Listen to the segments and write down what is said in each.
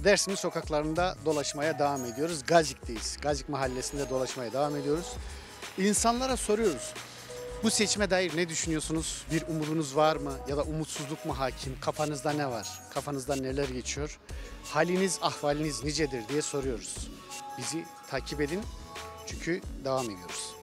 Dersim'in sokaklarında dolaşmaya devam ediyoruz. Gazik'teyiz. Gazik mahallesinde dolaşmaya devam ediyoruz. İnsanlara soruyoruz. Bu seçime dair ne düşünüyorsunuz? Bir umudunuz var mı? Ya da umutsuzluk mu hakim? Kafanızda ne var? Kafanızda neler geçiyor? Haliniz, ahvaliniz nicedir diye soruyoruz. Bizi takip edin. Çünkü devam ediyoruz.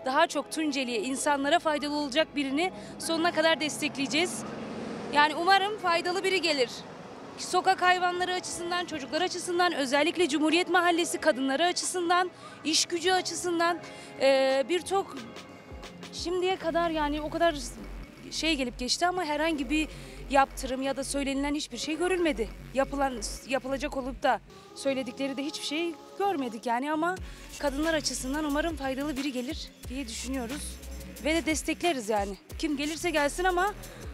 Daha çok Tunceli'ye, insanlara faydalı olacak birini sonuna kadar destekleyeceğiz. Yani umarım faydalı biri gelir. Sokak hayvanları açısından, çocuklar açısından, özellikle Cumhuriyet Mahallesi kadınları açısından, iş gücü açısından birçok şimdiye kadar yani o kadar şey gelip geçti ama herhangi bir yaptırım ya da söylenilen hiçbir şey görülmedi. Yapılacak olup da söyledikleri de hiçbir şey görmedik yani ama kadınlar açısından umarım faydalı biri gelir diye düşünüyoruz. Ve de destekleriz yani. Kim gelirse gelsin ama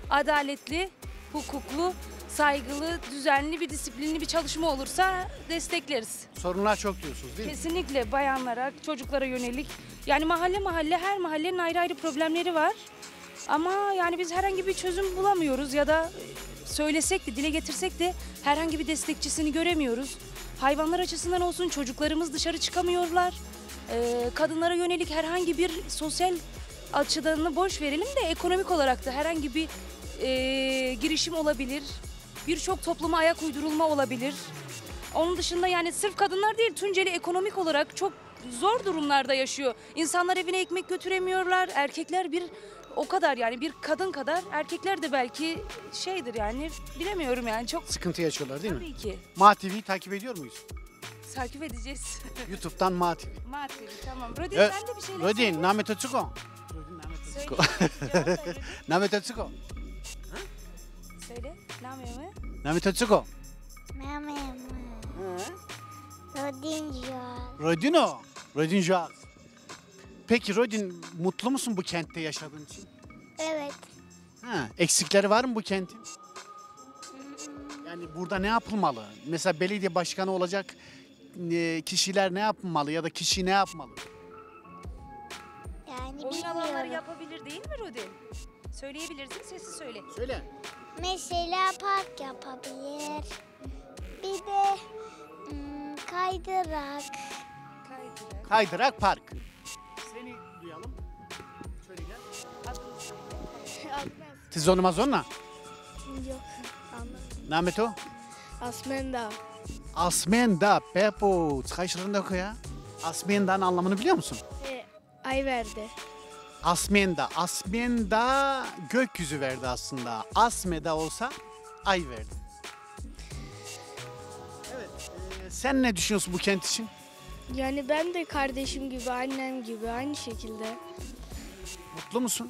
adaletli, hukuklu, saygılı, düzenli bir disiplinli bir çalışma olursa destekleriz. Sorunlar çok diyorsunuz değil mi? Kesinlikle bayanlara, çocuklara yönelik. Yani mahalle her mahallenin ayrı ayrı problemleri var. Ama yani biz herhangi bir çözüm bulamıyoruz ya da söylesek de, dile getirsek de herhangi bir destekçisini göremiyoruz. Hayvanlar açısından olsun çocuklarımız dışarı çıkamıyorlar. Kadınlara yönelik herhangi bir sosyal açıdanını boş verelim de ekonomik olarak da herhangi bir girişim olabilir. Birçok topluma ayak uydurulma olabilir. Onun dışında yani sırf kadınlar değil, Tunceli ekonomik olarak çok zor durumlarda yaşıyor. İnsanlar evine ekmek götüremiyorlar. Erkekler o kadar yani bir kadın kadar erkekler de belki şeydir yani bilemiyorum yani çok Sıkıntı yaşıyorlar değil mi? tabii ki. MATV'yi takip ediyor muyuz? Takip edeceğiz. YouTube'dan MATV. Matri tamam. Rodin Evet, sen de bir şeyler Rodin, Namet Tsuko. söyle. Cevap ver Rodin. Namet Tsuko. Söyle. Ne yapıyor mu? Namet Tsuko. Mama. Rodinca. Rodino. Rodin Jazz. Peki Rodin, mutlu musun bu kentte yaşadığın için? Evet. Eksikleri var mı bu kentin? Yani burada ne yapılmalı? Mesela belediye başkanı olacak kişiler ne yapmalı ya da kişi ne yapmalı? Yani Oyun alanları bilmiyorum. yapabilir değil mi Rodin? Söyleyebilirsin, sessiz söyle. Söyle. Mesela park yapabilir. Bir de kaydırak. Kaydırak. Kaydırak Park. Seni duyalım. Şöyle gel. Tizonu mazonna. Yok. Nameto? Asmenda. Asmenda. Pepo. Kaçlarında oku ya. Asmenda'nın anlamını biliyor musun? Ay verdi. Asmenda. Asmenda gökyüzü verdi aslında. Asmeda olsa ay verdi. Evet. Sen ne düşünüyorsun bu kent için? Yani ben de kardeşim gibi, annem gibi aynı şekilde. Mutlu musun?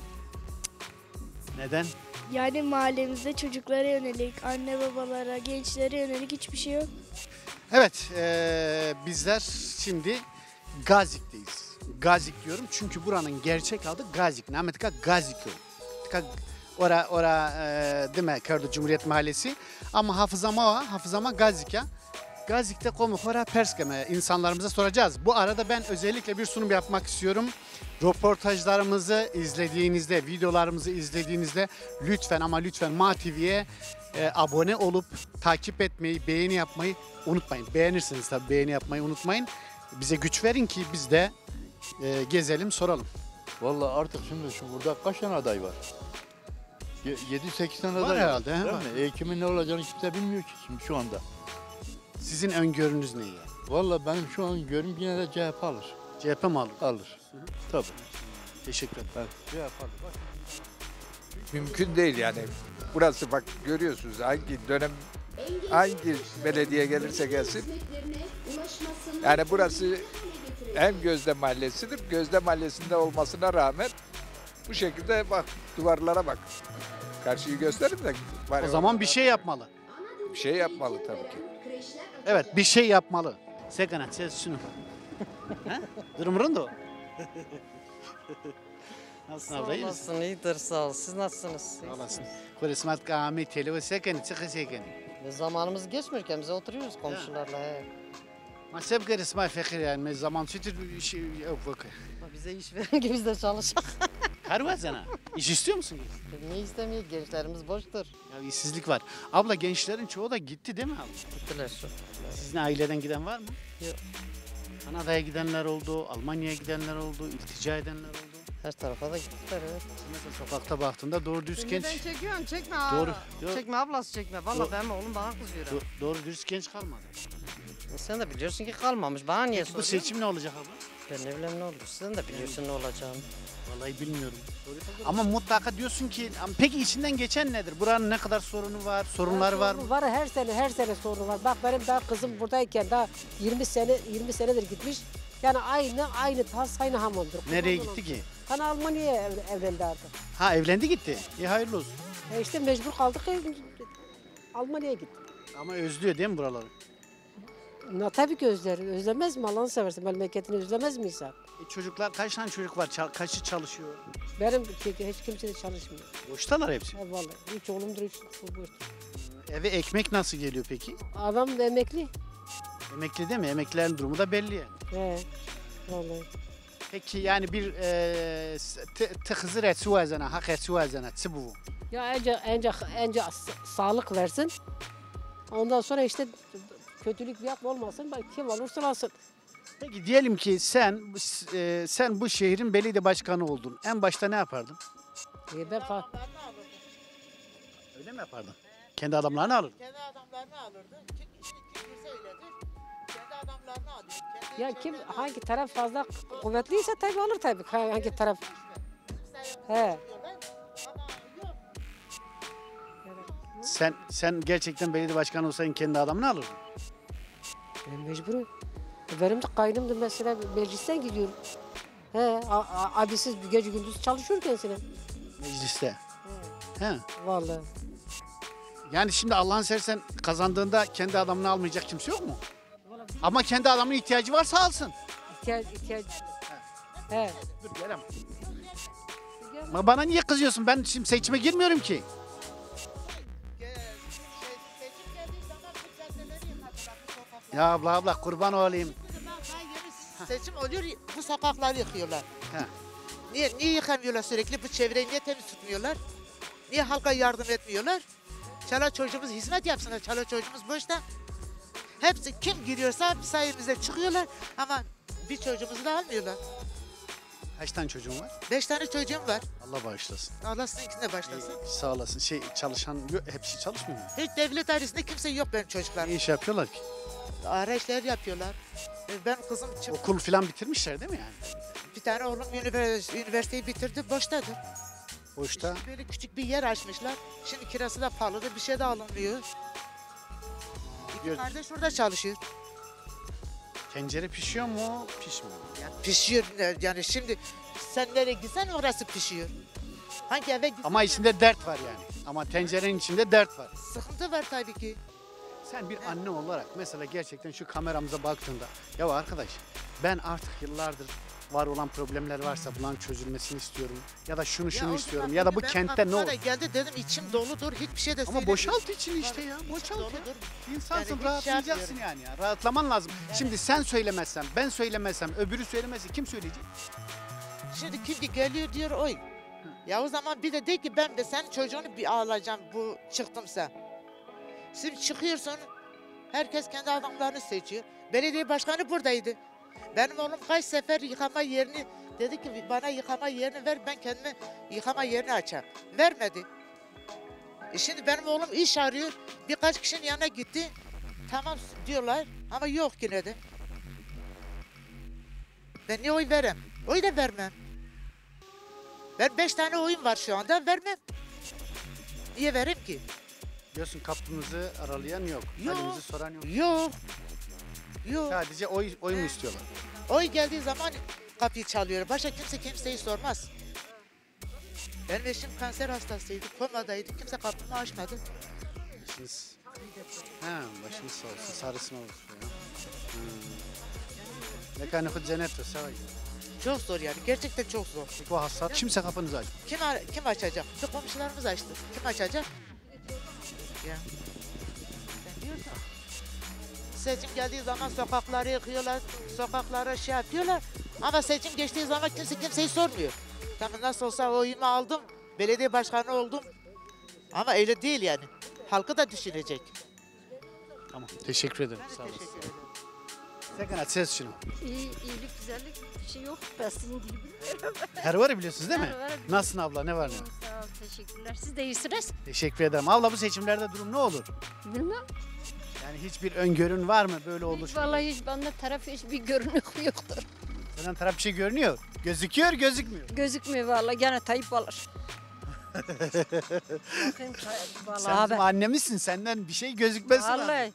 Neden? Yani mahallemizde çocuklara yönelik, anne babalara, gençlere yönelik hiçbir şey yok. Evet, bizler şimdi Gazik'teyiz. Gazik diyorum çünkü buranın gerçek adı Gazik. Nametka Gazik köy. Ora değil mi? Kördo Cumhuriyet Mahallesi. Ama hafızama Gazik ya. Gazik'te komuklara perskeme insanlarımıza soracağız. Bu arada ben özellikle bir sunum yapmak istiyorum. Röportajlarımızı izlediğinizde, videolarımızı izlediğinizde lütfen ama lütfen MATV'ye abone olup takip etmeyi, beğeni yapmayı unutmayın. Beğenirseniz tabii beğeni yapmayı unutmayın. Bize güç verin ki biz de gezelim, soralım. Vallahi artık şimdi burada kaç tane aday var? 7-8 tane Var aday herhalde, Değil var. mi? Kimin ne olacağını kimse bilmiyor ki şimdi şu anda. Sizin öngörünüz ne yani? Vallahi benim şu an görüm yine de CHP alır. CHP mi alır? Alır. Tabii. Teşekkür ederim. Evet, CHP alır. Bak. Mümkün değil yani. Burası bak görüyorsunuz hangi belediye gelirse gelsin. Yani burası hem Gözde Mahallesi'dir. Gözde Mahallesi'nde olmasına rağmen bu şekilde bak, duvarlara bak. Karşıyı gösterin de. Var O ya, zaman bir şey yapmalı. bir şey yapmalı tabii ki. Evet bir şey yapmalı. Sekana ses şunu. Ha? Durumurun da o. Nasılsın abla, iyi misin? Nasılsın? İyidir sağ ol. Siz nasılsınız? Sağ olasın. Kurismat kâmi teli ve sekeni çıkı sekeni. Zamanımız geçmiyorken biz oturuyoruz komşularla. He. Ma seb kurismat fikir yani. Me zaman sütür bir şey yok vakı. Ama bize iş verin ki biz de çalışalım. Karı sana. İş istiyor musun? Niye istemiyor? Gençlerimiz boştur. Ya işsizlik var. Abla gençlerin çoğu da gitti değil mi abla? Gittiler şu. Sizin aileden giden var mı? Yok. Kanada'ya gidenler oldu, Almanya'ya gidenler oldu, iltica edenler oldu. Her tarafa da gittiler evet. Mesela sokakta baktığında doğru düz genç, Ben çekiyorum çekme Doğru, abi. doğru. Çekme ablası çekme. Vallahi Doğru. benim oğlum bana kızıyor. doğru düz genç kalmadı. Sen de biliyorsun ki kalmamış. Bana niye Bu soruyorsun? seçim ne olacak abla? Ben ne bileyim ne olur. Sen de biliyorsun ne olacağını. Vallahi bilmiyorum. Ama mutlaka diyorsun ki peki içinden geçen nedir? Buranın ne kadar sorunu var, sorunları var mı? Var her sene sorunu var. Bak benim daha kızım buradayken daha 20 senedir gitmiş. Yani aynı tas aynı hamamdır. Nereye gitti ki? Hani Almanya'ya evlendi artık. Ha evlendi gitti. İyi hayırlı olsun. İşte mecbur kaldık Almanya'ya gitti. Ama özlüyor değil mi buraları? Tabii ki özlemez mi Allah'ını seversen memleketini özlemez mi insan? Çocuklar kaç tane çocuk var? Kaçı çalışıyor? Benim hiç kimse de çalışmıyor. Boştalar hepsi. Vallahi 3 oğlumdur 3 boş. Eve ekmek nasıl geliyor peki? Adam da emekli. Emekli değil mi? Emeklilerin durumu da belli yani. He. Vallahi. Peki yani bir tıkızır etsi vazena, hak etsi vazena, bu. Ya önce sağlık versin. Ondan sonra işte kötülük bir yapma olmasın. Bak kim olursa olsun. Peki diyelim ki sen bu şehrin belediye başkanı oldun. En başta ne yapardın? Ben Öyle mi yapardın? Kendi adamlarını alırdın. Kendi adamlarını alırdı. Kim girse öyledir. Kendi adamlarını alıyor. Kendi ya kim hangi taraf fazla kuvvetliyse tabii alır tabii. Hangi taraf? He. Sen gerçekten belediye başkanı olsaydın kendi adamını alırdın. Ben mecburum. Benim de kaynımdı mesela meclisten gidiyorum. He, abisiz gece gündüz çalışıyor kendisine. Mecliste. He. Vallahi. Yani şimdi Allah'ın seversen kazandığında kendi adamını almayacak kimse yok mu? Ama kendi adamının ihtiyacı varsa alsın. İhtiyaç. He. Dur gelem. Ama bana niye kızıyorsun? Ben şimdi seçime girmiyorum ki. seçim geldiği zaman bu caddeleri yıkadılar, bu sokakları. Ya abla kurban olayım. Seçim oluyor, bu sokakları yıkıyorlar. He. Niye yıkamıyorlar sürekli? Bu çevreyi niye temiz tutmuyorlar? Niye halka yardım etmiyorlar? Çala çocuğumuz hizmet yapsınlar. Çala çocuğumuz boşta. Hepsi kim giriyorsa sayemizde çıkıyorlar ama bir çocuğumuzu da almıyorlar. Kaç tane çocuğun var? 5 tane çocuğum var. Allah bağışlasın. Allah sizinkine de başlasın. Sağ olasın. Çalışan hepsi çalışmıyor mu? Hiç devlet dairesinde kimse yok benim çocuklarım. Ne iş yapıyorlar ki? Araçlar yapıyorlar. Ben kızım Okul falan bitirmişler değil mi yani? bir tane oğlum üniversiteyi bitirdi, boştadır. Boşta. Böyle küçük bir yer açmışlar. Şimdi kirası da pahalıdır, bir şey de alınmıyor. İki Gör- kardeş orada çalışıyor. Tencere pişiyor mu? Pişmiyor. Yani pişiyor yani şimdi sen nereye gitsen orası pişiyor. Hangi eve gitsen Ama içinde dert var yani. Ama tencerenin içinde dert var. sıkıntı var tabii ki. Sen bir anne olarak mesela gerçekten şu kameramıza baktığında ya arkadaş ben artık yıllardır var olan problemler varsa bunların çözülmesini istiyorum. Ya da şunu o zaman istiyorum. Ya da bu benim kentte ne aklıma olur? da geldi dedim içim doludur hiçbir şey de Ama söylemiyorum. boşalt için işte ya. İçim Boşalt ya. doludur. İnsansın Yani hiç rahatlayacaksın şey yani ya. Rahatlaman lazım. Şimdi sen söylemezsen, ben söylemezsem, öbürü söylemezse kim söyleyecek? Şimdi kim geliyor diyor oy. Ya o zaman bir de de ki ben de senin çocuğunu bir alacağım bu çıktımsa. Şimdi çıkıyorsun herkes kendi adamlarını seçiyor. Belediye başkanı buradaydı. Benim oğlum kaç sefer yıkama yerini dedi ki bana yıkama yerini ver ben kendime yıkama yerini açayım. Vermedi. Şimdi benim oğlum iş arıyor. Birkaç kişinin yanına gitti. Tamam diyorlar ama yok yine de. Ben niye oy verem? Oy da vermem. Ben 5 tane oyun var şu anda vermem. Niye vereyim ki? Diyorsun kapımızı aralayan yok. Yok. Halimizi soran yok. Yok. Yok. Sadece oy mu istiyorlar? Oy geldiği zaman kapıyı çalıyor. Başka kimse kimseyi sormaz. Benim eşim kanser hastasıydı, komadaydı. Kimse kapımı açmadı. Başınız... Ha, başınız sağ olsun. Sarısına olsun ya. Ne kadar nüfus cennet olsa. Çok zor yani. Gerçekten çok zor. Peki o hasta kimse kapınızı aç. Kim açacak? Bir komşularımız açtı. Kim açacak? Ya. Sen diyorsun. Seçim geldiği zaman sokakları yıkıyorlar, sokaklara şey yapıyorlar. Ama seçim geçtiği zaman kimse kimseyi sormuyor. Tamam nasıl olsa oyumu aldım, belediye başkanı oldum. Ama öyle değil yani. Halkı da düşünecek. Tamam. Teşekkür ederim. Ben de Sağ olasın. teşekkür ederim. Sakın ses şunu. İyilik, güzellik bir şey yok. Ben sizin gibi bilmiyorum. Her varı biliyorsunuz değil mi? Her varı biliyorum. Nasılsın abla? Ne var ne? yok? Sağ ol, teşekkürler. Siz de iyisiniz. Teşekkür ederim. Abla bu seçimlerde durum ne olur? Bilmem. Yani hiçbir öngörün var mı böyle olur? Vallahi hiç bende taraf hiçbir görünük yoktur. Senden taraf bir şey görünüyor. Gözüküyor, gözükmüyor. Gözükmüyor vallahi. Gene Tayyip alır. Bakayım Tayyip vallahi. Sen bizim annemizsin. Senden bir şey gözükmesi var. Vallahi.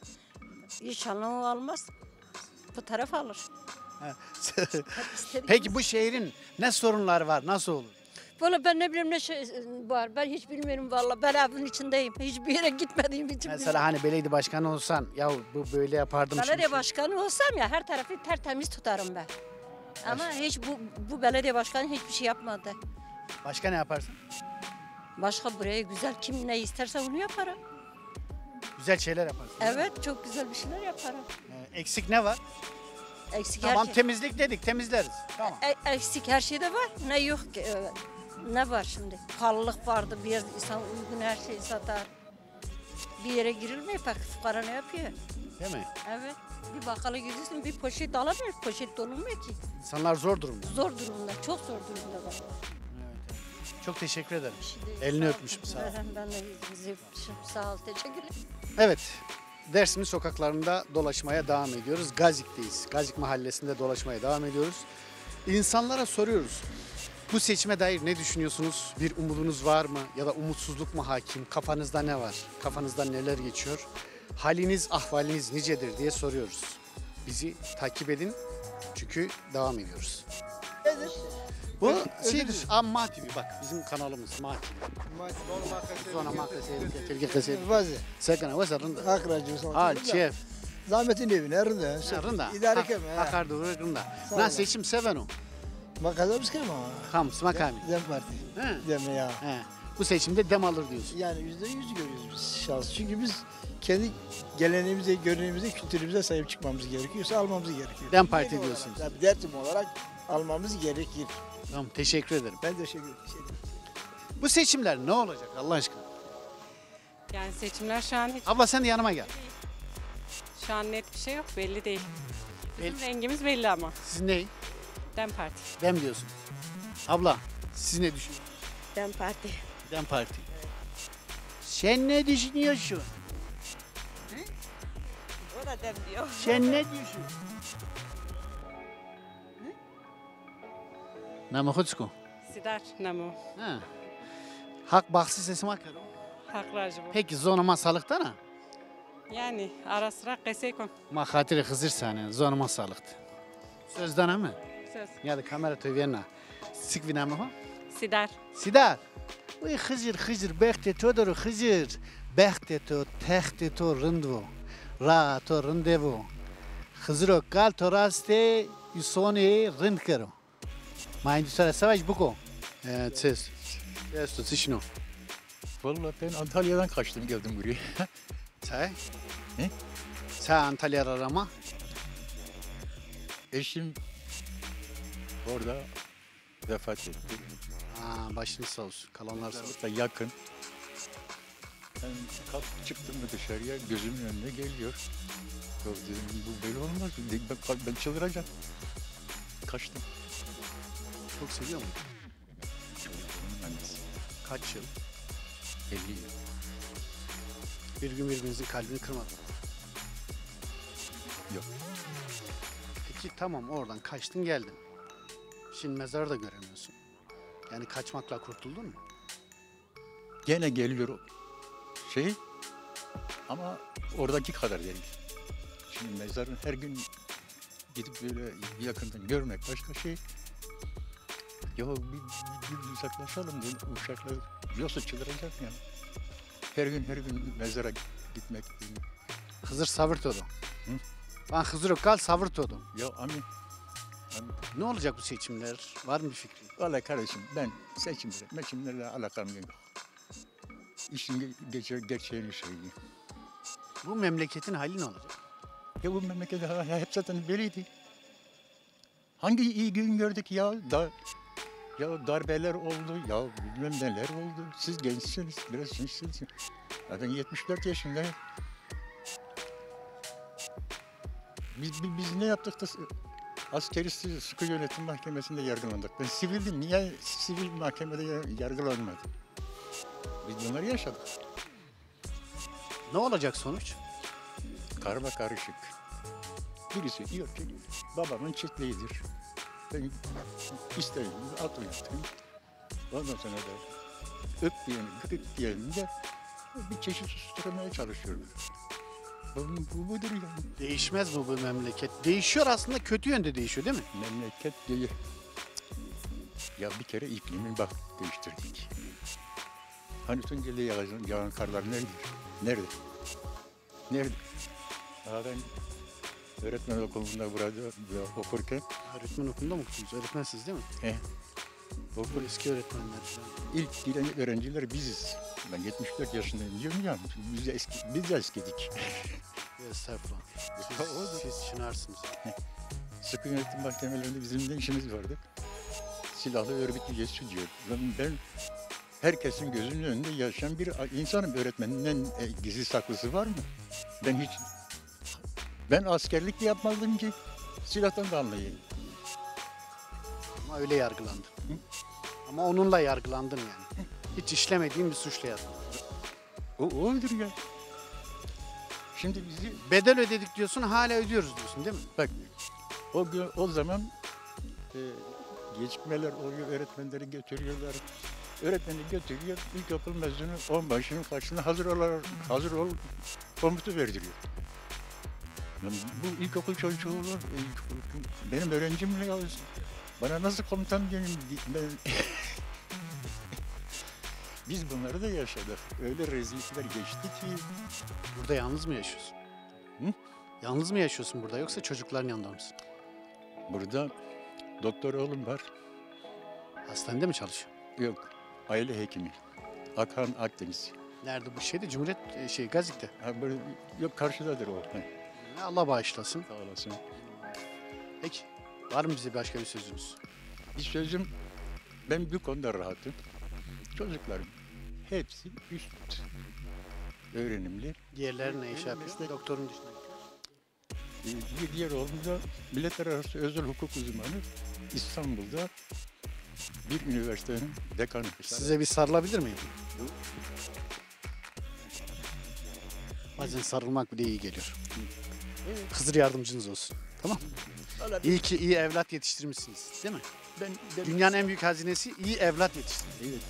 İnşallah o almaz. Bu taraf alır. Ha. İstediğimiz- Peki bu şehrin ne sorunları var? Nasıl olur? Vallahi ben ne bileyim ne şey var. Ben hiç bilmiyorum vallahi. Ben evin içindeyim. Hiçbir yere gitmediğim için. Mesela hani belediye başkanı olsan ya bu böyle yapardım. Belediye şimdi. başkanı olsam ya her tarafı tertemiz tutarım ben. Ama hiç bu belediye başkanı hiçbir şey yapmadı. Başka ne yaparsın? Başka buraya güzel kim ne isterse onu yaparım. Güzel şeyler yaparsın. Evet çok güzel bir şeyler yaparım. Eksik ne var? Eksik Tamam her şey. temizlik dedik temizleriz. Tamam. Eksik her şeyde var. Ne yok ki evet. Ne var şimdi? Pahalılık vardı bir yer insan uygun her şeyi satar. Bir yere girilmiyor bak fukara ne yapıyor? Değil mi? Evet. Bir bakkala gidiyorsun bir poşet alamıyor. Poşet dolmuyor ki. İnsanlar zor durumda. Zor durumda. Çok zor durumda var. Çok teşekkür ederim. Bir şey değil. Elini Sağ ol. öpmüşüm, sağ ol. Ben de yüzünüzü öpmüşüm. Sağ ol. Teşekkürler. Evet. Dersim'in sokaklarında dolaşmaya devam ediyoruz. Gazik'teyiz. Gazik mahallesinde dolaşmaya devam ediyoruz. İnsanlara soruyoruz. Bu seçime dair ne düşünüyorsunuz? Bir umudunuz var mı? Ya da umutsuzluk mu hakim? Kafanızda ne var? Kafanızdan neler geçiyor? Haliniz, ahvaliniz nicedir diye soruyoruz. Bizi takip edin. Çünkü devam ediyoruz. Bu şeydir. Ma TV bak bizim kanalımız Ma TV. Sonra Ma TV. Tilki kısır. Vazi. Sakın vasarında. Akracım sana. Al şef. Zahmetin evine rında. Rında. İdare keme. Akar doğru rında. Sağ Na olun. seçim seven o. Makazamız keme ama. Kam smakami. Dem Parti. He. Dem ya. He. Bu seçimde dem alır diyorsun. Yani %100 görüyoruz biz şans. Çünkü biz kendi geleneğimize, göreneğimize, kültürümüze sahip çıkmamız gerekiyorsa almamız gerekiyor. Dem Parti Yeni diyorsunuz. olarak, tabii dertim olarak almamız gerekir. Tamam teşekkür ederim. Ben teşekkür ederim. Bu seçimler ne olacak Allah aşkına? Yani seçimler şu an hiç Abla sen de yanıma gel. şu an net bir şey yok belli değil. Bizim Belli. rengimiz belli ama. Sizin ne? Dem Parti. Dem diyorsun. Abla siz ne düşünüyorsunuz? Dem Parti. Dem Parti. Sen ne düşünüyorsun? O da dem diyor. Sen ne diyorsun? Namakhutsko. Sidar Namo. Ha. Hak baksız sesim akar. Haklacı bu. Peki zonuma salıkta na? Yani ara sıra kesekon. Ma hatiri hızır sani zonuma salıktı. Sözden ama. Söz. Ya da kamera tövyenna. Sikvi nama ho? Sidar. Sidar. Uy hızır bekte todoro hızır. Bekte to tehte to rındvo. Ra to rındevo. Hızır kal to raste yusoni rınd kero. Ma indi sonra savaş buko. Evet ses. Esto sişno. Vallahi ben Antalya'dan kaçtım geldim buraya. Say. Ne? Say Antalya arama. Eşim orada vefat etti. Aa, başınız sağ olsun. Kalanlar sağ olsun. Da yakın. Ben çıktım mı dışarıya gözümün önüne geliyor. Ya dedim bu böyle olmaz. Ben çıldıracağım. Kaçtım. Çok seviyor mu? Onun annesi. Kaç yıl? 50 yıl. Bir gün birbirinizin kalbini kırmadı. Yok. Peki tamam oradan kaçtın geldin. Şimdi mezarı da göremiyorsun. Yani kaçmakla kurtuldun mu? Gene geliyor o şey ama oradaki kadar değil. Şimdi mezarın her gün gidip böyle yakından görmek başka şey. Ya bir uzaklaşalım diye uşaklar yoksa çıldıracak ya. Her gün mezara gitmek. Hızır sabır todo. Ben Hızır kal sabır todo. Ya amin. Ne olacak bu seçimler? Var mı bir fikrin? Vallahi kardeşim ben seçimlerle alakam yok. İşin gerçeğini söyleyeyim. Bu memleketin hali ne olacak? Ya bu memlekette hep zaten böyleydi. Hangi iyi gün gördük ya? Ya darbeler oldu, ya bilmem neler oldu. Siz gençsiniz, biraz gençsiniz. Ya ben 74 yaşındayım. Biz ne yaptık da askeri sıkı yönetim mahkemesinde yargılandık. Ben sivildim, niye sivil mahkemede yargılanmadım? Biz bunları yaşadık. Ne olacak sonuç? Karma karışık. Birisi diyor ki babamın çiftliğidir. Ben isteyeyim, atlayayım. Ondan sonra da öp diyelim, gıdık diyelim de bir çeşit susturmaya çalışıyorum. Bu budur yani. Değişmez bu memleket. Değişiyor aslında, kötü yönde değişiyor değil mi? Memleket değil. Ya bir kere iklimi bak değiştirdik. Hani Tunceli'ye yağan karlar nerede? Nerede? Daha ben öğretmen okulunda burada okurken. Öğretmen okulunda mı okudunuz? Öğretmensiniz değil mi? He. Okul eski öğretmenler falan. İlk giren öğrenciler biziz. Ben 74 yaşındayım diyorum ya. Biz de eskidik. Estağfurullah. Siz çınarsınız. Sıkı yönetim mahkemelerinde bizim de işimiz vardı. Silahlı örgütleyeceğiz diyor. Ben herkesin gözünün önünde yaşayan bir insanım. Öğretmeninden gizli saklısı var mı? Ben askerlik de yapmadım ki silahtan da anlayayım. Ama öyle yargılandın. Ama onunla yargılandın yani. Hiç işlemediğin bir suçla yargılandın. Odur ya. Şimdi bizi bedel ödedik diyorsun, hala ödüyoruz diyorsun değil mi? Bak o zaman gecikmeler oluyor, öğretmenleri götürüyorlar. Öğretmeni götürüyor, ilkokul mezunu 10 başının karşısına hazır ol komutu verdiriyor. Bu ilkokul çocuğu olur, benim öğrencim ne olsun? Bana nasıl komutan diyeyim? Biz bunları da yaşadık. Öyle rezillikler geçti ki. Burada yalnız mı yaşıyorsun? Hı? Yalnız mı yaşıyorsun burada yoksa çocukların yanında mısın? Burada doktor oğlum var. Hastanede mi çalışıyor? Yok, aile hekimi. Akhan Akdeniz. Nerede bu şeyde? Cumhuriyet Gazik'te. Ha, böyle, yok karşıdadır o. Allah bağışlasın. Sağ olasın. Peki, var mı bize başka bir sözünüz? Bir sözüm, ben bu konuda rahatım. Çocuklarım hepsi üst öğrenimli. Diğerleri ne iş yapıyor? Doktorun dışında. Bir diğer oğlum da Uluslararası Özel Hukuk uzmanı, İstanbul'da bir üniversitenin dekanı. Size bir sarılabilir miyim? Bazen sarılmak bile iyi geliyor. Hızır yardımcınız olsun. Tamam. İyi ki iyi evlat yetiştirmişsiniz, değil mi? Dünyanın en büyük hazinesi iyi evlat yetiştirmek.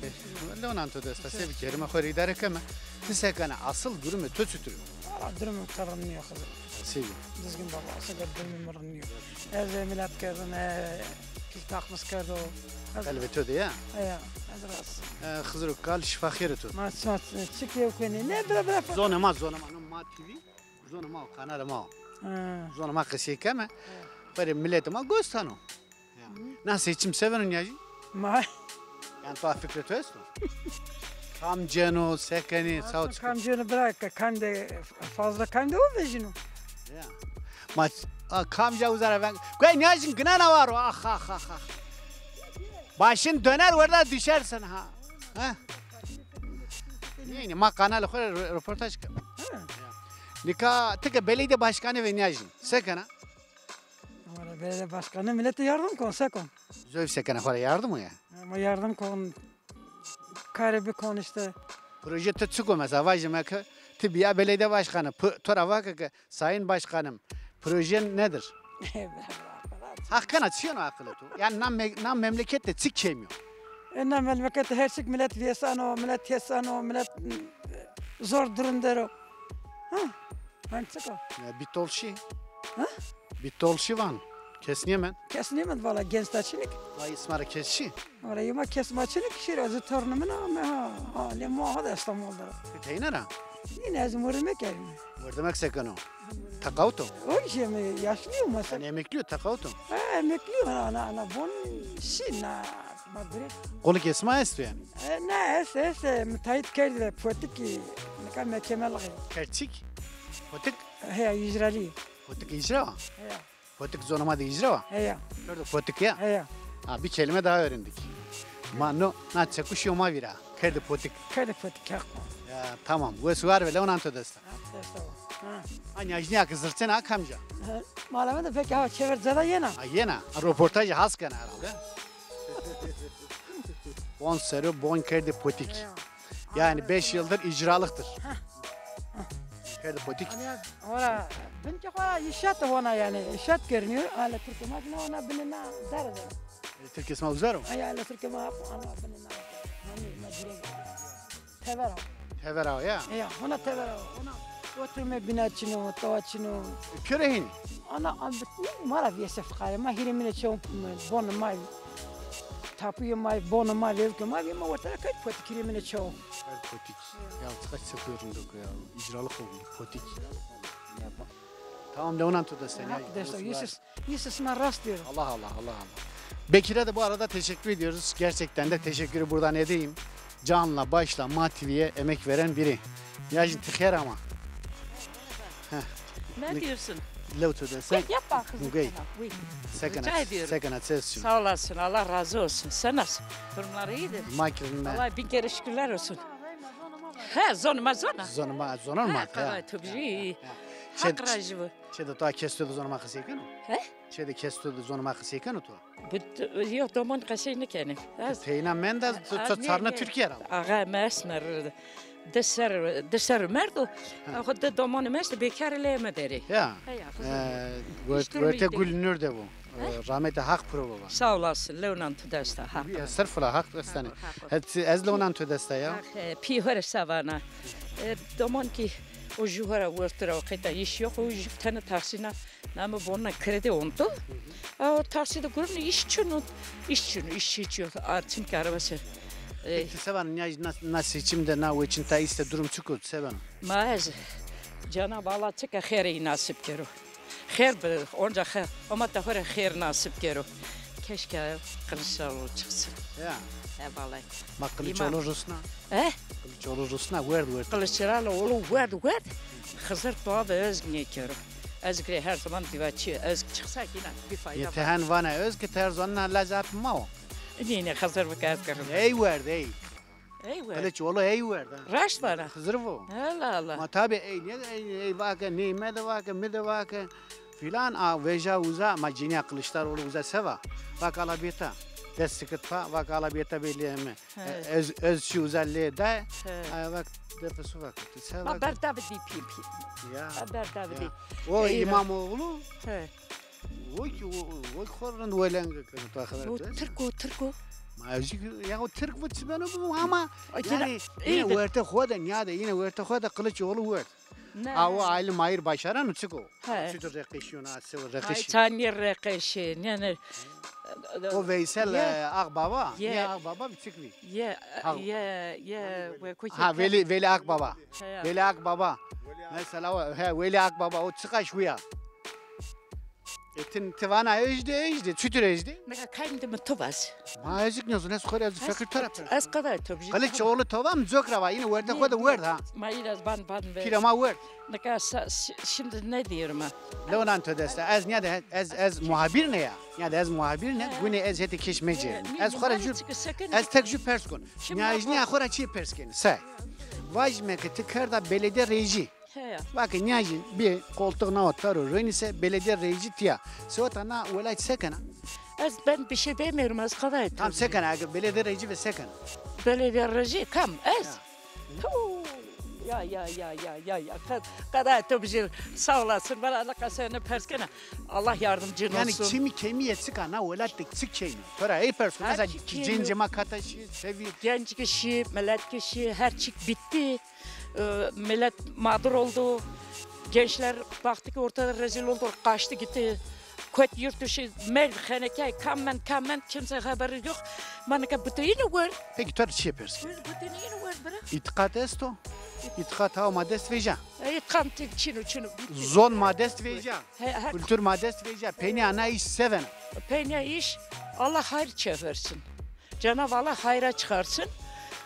Evet. Leonan todesta sevi ki herime khori idare keme. Tisekana asıl durumu tötütürü. Durumu karanlıyor kızım. Sevi. Düzgün babası da durumu mırınıyor. Ez milat kırdın, kiltakmış kırdı o. Elbette öde ya. Ya, hazır Hızır kal şifa khiri tu. Maç çık yevkeni. Ne bire Zona ma TV. Zona ma kanal ma. Zona ma kışı keme. Böyle millet ma göstano. Nasıl seçim sevenin ya? Ma. Yani tuhaf fikret öyle. Kamceno, sekeni, savcı. Kamceno bırak, kande fazla kande o vejino. Ya. Maç, kamca uzara ben. Koy ne için gına var o? Ah. Başın döner orada düşersin ha. Ha? Niye? Ma kanalı koy röportaj kap. Nika tek belediye başkanı ve niyajin. Sekena. Ama belediye başkanı millete yardım kon sekon. Zöv sekena para yardım mı ya? Ama yardım kon. Karibi kon işte. Proje tutsuko mesela vajime ki tıbbiye belediye başkanı. Tora vakı sayın başkanım. Projen nedir? Hakkına çıkıyor o akıllı tu. Yani nam memlekette çıkmıyor. Nam memlekette her şey millet vesano, millet yesano, millet zor durumda o. Ha? Ben çıkar. Bitol şey. Ha? Bitti ol şivan. Kesniyemen. Kesniyemen valla gençtaçilik. Vay ismara kesşi. Valla yuma kesmaçilik şir azı torunumuna ama ha le muha da İstanbul'da. Teynara. Yine azı vurmak yani. Vurdemek sekano. Takauto. O şey mi yaşlıyım mesela. Hani emekliyor takauto. Ha emekliyim ana bon şina madre. Kolu kesme istiyor yani. Ne es müteahhit geldi politik ne kadar mükemmel. Kerçik. Potik. He icrali. Potik icra. He. Potik zonama da icra var. He. Gördün potik ya. He. Ha bir kelime daha öğrendik. Mano na çakuşuyor mavira. Kerdi potik. Kerdi potik yapma. Ya tamam. Bu suar ve leonan todesta. Hani ajniya kızırtın ha kamca. Malama da peki ha çevir zada yena. Yena. Röportajı hasken herhalde. Bon sarı bon kerdi potik. Yani 5 yıldır icralıktır. Kerdi potik. Ora binti ora işat ona yani işat görünüyor. Ala Türkiye makina ona binina darada. Türkiye ismi uzar mı? Ay ala Türkiye ma ana binina. Hani macire. Tevera. Tevera ya. Ya ona tevera. Ona oturma binaçino, toçino. Körehin. Ana ambit mara viyese fıkare ma hirimine çoğun bon may. Tapuyu may bon may levke may ma ortaya kaç potik hirimine çoğun. Potik. Ya kaç sapıyorum dok ya. İcralık oldu potik. Tamam leonan todesta ya. Arkadaşlar Yusuf ma rast diyorum. Allah. Bekir'e de bu arada teşekkür ediyoruz. Gerçekten de teşekkürü buradan edeyim. Canla başla MATV'ye emek veren biri. Yajin tıkher ama. Ne diyorsun? Levtu desen. Yap bak kızım. Mugay. Rica ediyorum. Sekanat sesçim. Sağ olasın. Allah razı olsun. Sen nasıl? Durumlar iyidir. Michael'ın ben. Vallahi bin kere şükürler olsun. He zonuma. Zonon mu? Evet tabii. Çed- Hak racıvı. Çede toa kestodu zonuma kısıyken o? He? Çede kestodu zonuma kısıyken o toa? Yok domon kaşıyını kenim. Teyna men de çarna Türkiye herhalde. Ağa mesmer. Deser merdo. Ağa da domon mesmer bekar eleme deri. Ya. Hiç Vörte durmaydı. gülünür de bu. Rahmeti hak prova var. Sağ olasın. Leonan tudesta. Hak. Sırfla hak destane. Ez leonan tudesta ya. Pihar savana. Domon ki o juhara vurtura okita iş yok. O tane taksina nama bonna kredi oldu. O takside kurun iş yok. Artın karabası. Peki sevan na seçimde na için ta iste durum çıkıyor sevan. Maz. Cenab-ı Allah tıka kheri nasip kero. Khair onca khair. Ama da khair nasip kero. Keşke Kılıçdaroğlu çıksın. Ya. Vallahi. Ma Kılıçdaroğlu Rusna. Kılıçdaroğlu Rusna word. Kılıçdaroğlu word. Hızır doğa ve özgün kero. Özgür her zaman divaçı özgür çıksa yine bir fayda var. Yetehen vana özgür terzonna lazap ma o. Yine hazır bir kez kırım. Ey word ey. Eyvah. Kılıçdaroğlu ey word. Raş bana. Hızır bu. Allah Allah. Ma tabi ey vaka ne de vaka filan a veja uza ma cinya Kılıçdaroğlu uza seva. Vaka alabiyeta. Destekit pa vaka alabiyeta belli öz şu uzalle da vak defesu vak. Ma berdavi di pim. Ya. Berdavi. O İmamoğlu. He. Oy korran velen O Türko. Mazik ya o Türk bu çibano bu ama yani iyi yine verte xodan ya da yine verte xoda Kılıçdaroğlu vert. Avu aile mayır başaran uçuko. Çutur rekişiyon ase rekiş. Tani rekişin yani o Veysel Akbaba. Ya Akbaba bir çıkmıyor. Ya Ha Veli Akbaba. Veli Akbaba. Mesela o Veli Akbaba o çıkaş huya. Etin tivana ejde çütür ejde. Ne kayındı mı tuvaz? Ma ezik ne zune skor az fakir taraf. Az kadar tabii. Kılıçdaroğlu tavam zokrava yine verde xoda verd ha. Ma biraz ban ve. Kirama verd. Ne kadar şimdi ne diyorum ha? Leonan todesta az ne de az muhabir ne ya? Ya da az muhabir ne? Güne az heti keşmece. Az xora jur. Az tek jur pers kon. Ya ijni xora çi pers ken. Say. Vajme ki tıkarda belediye reji. Bakın niyajin bir koltuğuna oturur. Ise belediye reji tiya. Sotana velayet sekana. Az ben bir şey demiyorum az kadar. Tam sekana belediye reji ve sekana. Belediye reji kam az. Ya. Kadar tabii sağ olasın. Bana alakasını perskene. Allah yardımcın olsun. Yani kimi kemiye çıkana velayet çık şey mi? Sonra ey person mesela cincima kataşı sevi. Genç kişi, millet kişi her çık bitti. Millet mağdur oldu. Gençler baktı ki ortada rezil oldu, kaçtı gitti. Köt yurt dışı, melheneke, kamen, kimse haberi yok. Manaka bütünü var. Peki tar çi yapıyorsun? Bütünü var bırak. İtikat esto. İtikat ha madest veja. Kantik çinu. Zon madest veja. He. Kültür madest veja. Peni ana iş seven. Peyne iş Allah hayır çevirsin. Cenab-ı Allah hayra çıkarsın.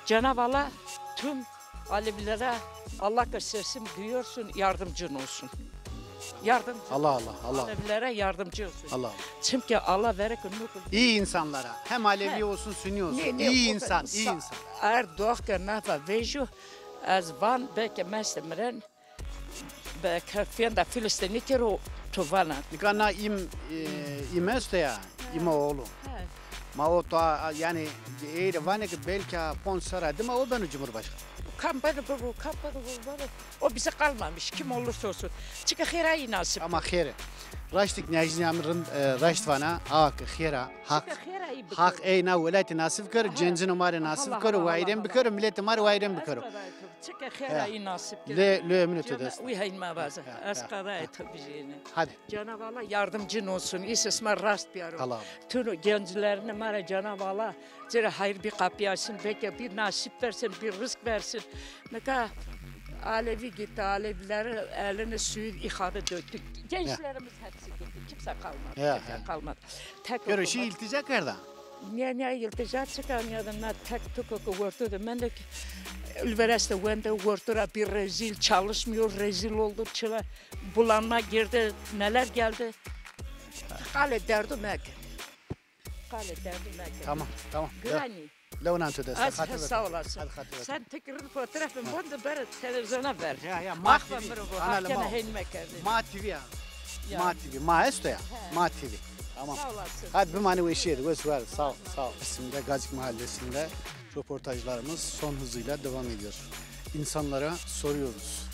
Cenab-ı Allah tüm Alevilere Allah göstersin diyorsun, yardımcın olsun. Yardımcı. Allah. Alevilere yardımcı olsun. Allah. Çünkü Allah verek İyi insanlara. Hem Alevi olsun, Sünni olsun. İyi insan. Eğer doğak nafa veju az van belki meslemren belki fiyanda Filistin'i kero tuvana. Dikana im este ya. İma oğlu. Ma o da yani eğer vanek belki sponsor değil mi o benim Cumhurbaşkanı. Kampanya bu. O bize kalmamış kim olursa olsun. Çünkü hayra nasip. Ama hayra. Raştık Necdiyam'ın raştvana hayra hak eyna velayeti nasip kır, cenci numarı nasip kır, vayrem bikır, milleti mar vayrem bikır. Çünkü hayra nasip kır. Le minute des. Uyhayn ma bazı. Askara etobijini. Hadi. Cenab-ı Allah yardımcın olsun. İsisma rast bir arı. Allah. Tüm gençlerine mara Cenab-ı Allah zira hayır bir kapı açsın, belki bir nasip versin, bir rızk versin. Ne kadar Alevi gitti, Alevileri eline suyu ihade döktük. Gençlerimiz hepsi gitti, kimse kalmadı. Görüşü iltica kerda. Ne iltica çıkan yadına tek tukuku vurdu. Ben de üniversite vurdu, bir rezil çalışmıyor, rezil oldu. Bulanma girdi, neler geldi. Kale derdim eki. Tamam. Granny. Leonanto des. Sağ olasın. Sen tekrar fotoğrafın bunu böyle televizyona ver. Ya Ma TV. Ma TV ya. Ma TV. Maestro ya. Ma TV. Tamam. Sağ olasın. Hadi bir mani veşiydi. Sağ ol. İsimde Gazik Mahallesi'nde röportajlarımız son hızıyla devam ediyor. İnsanlara soruyoruz.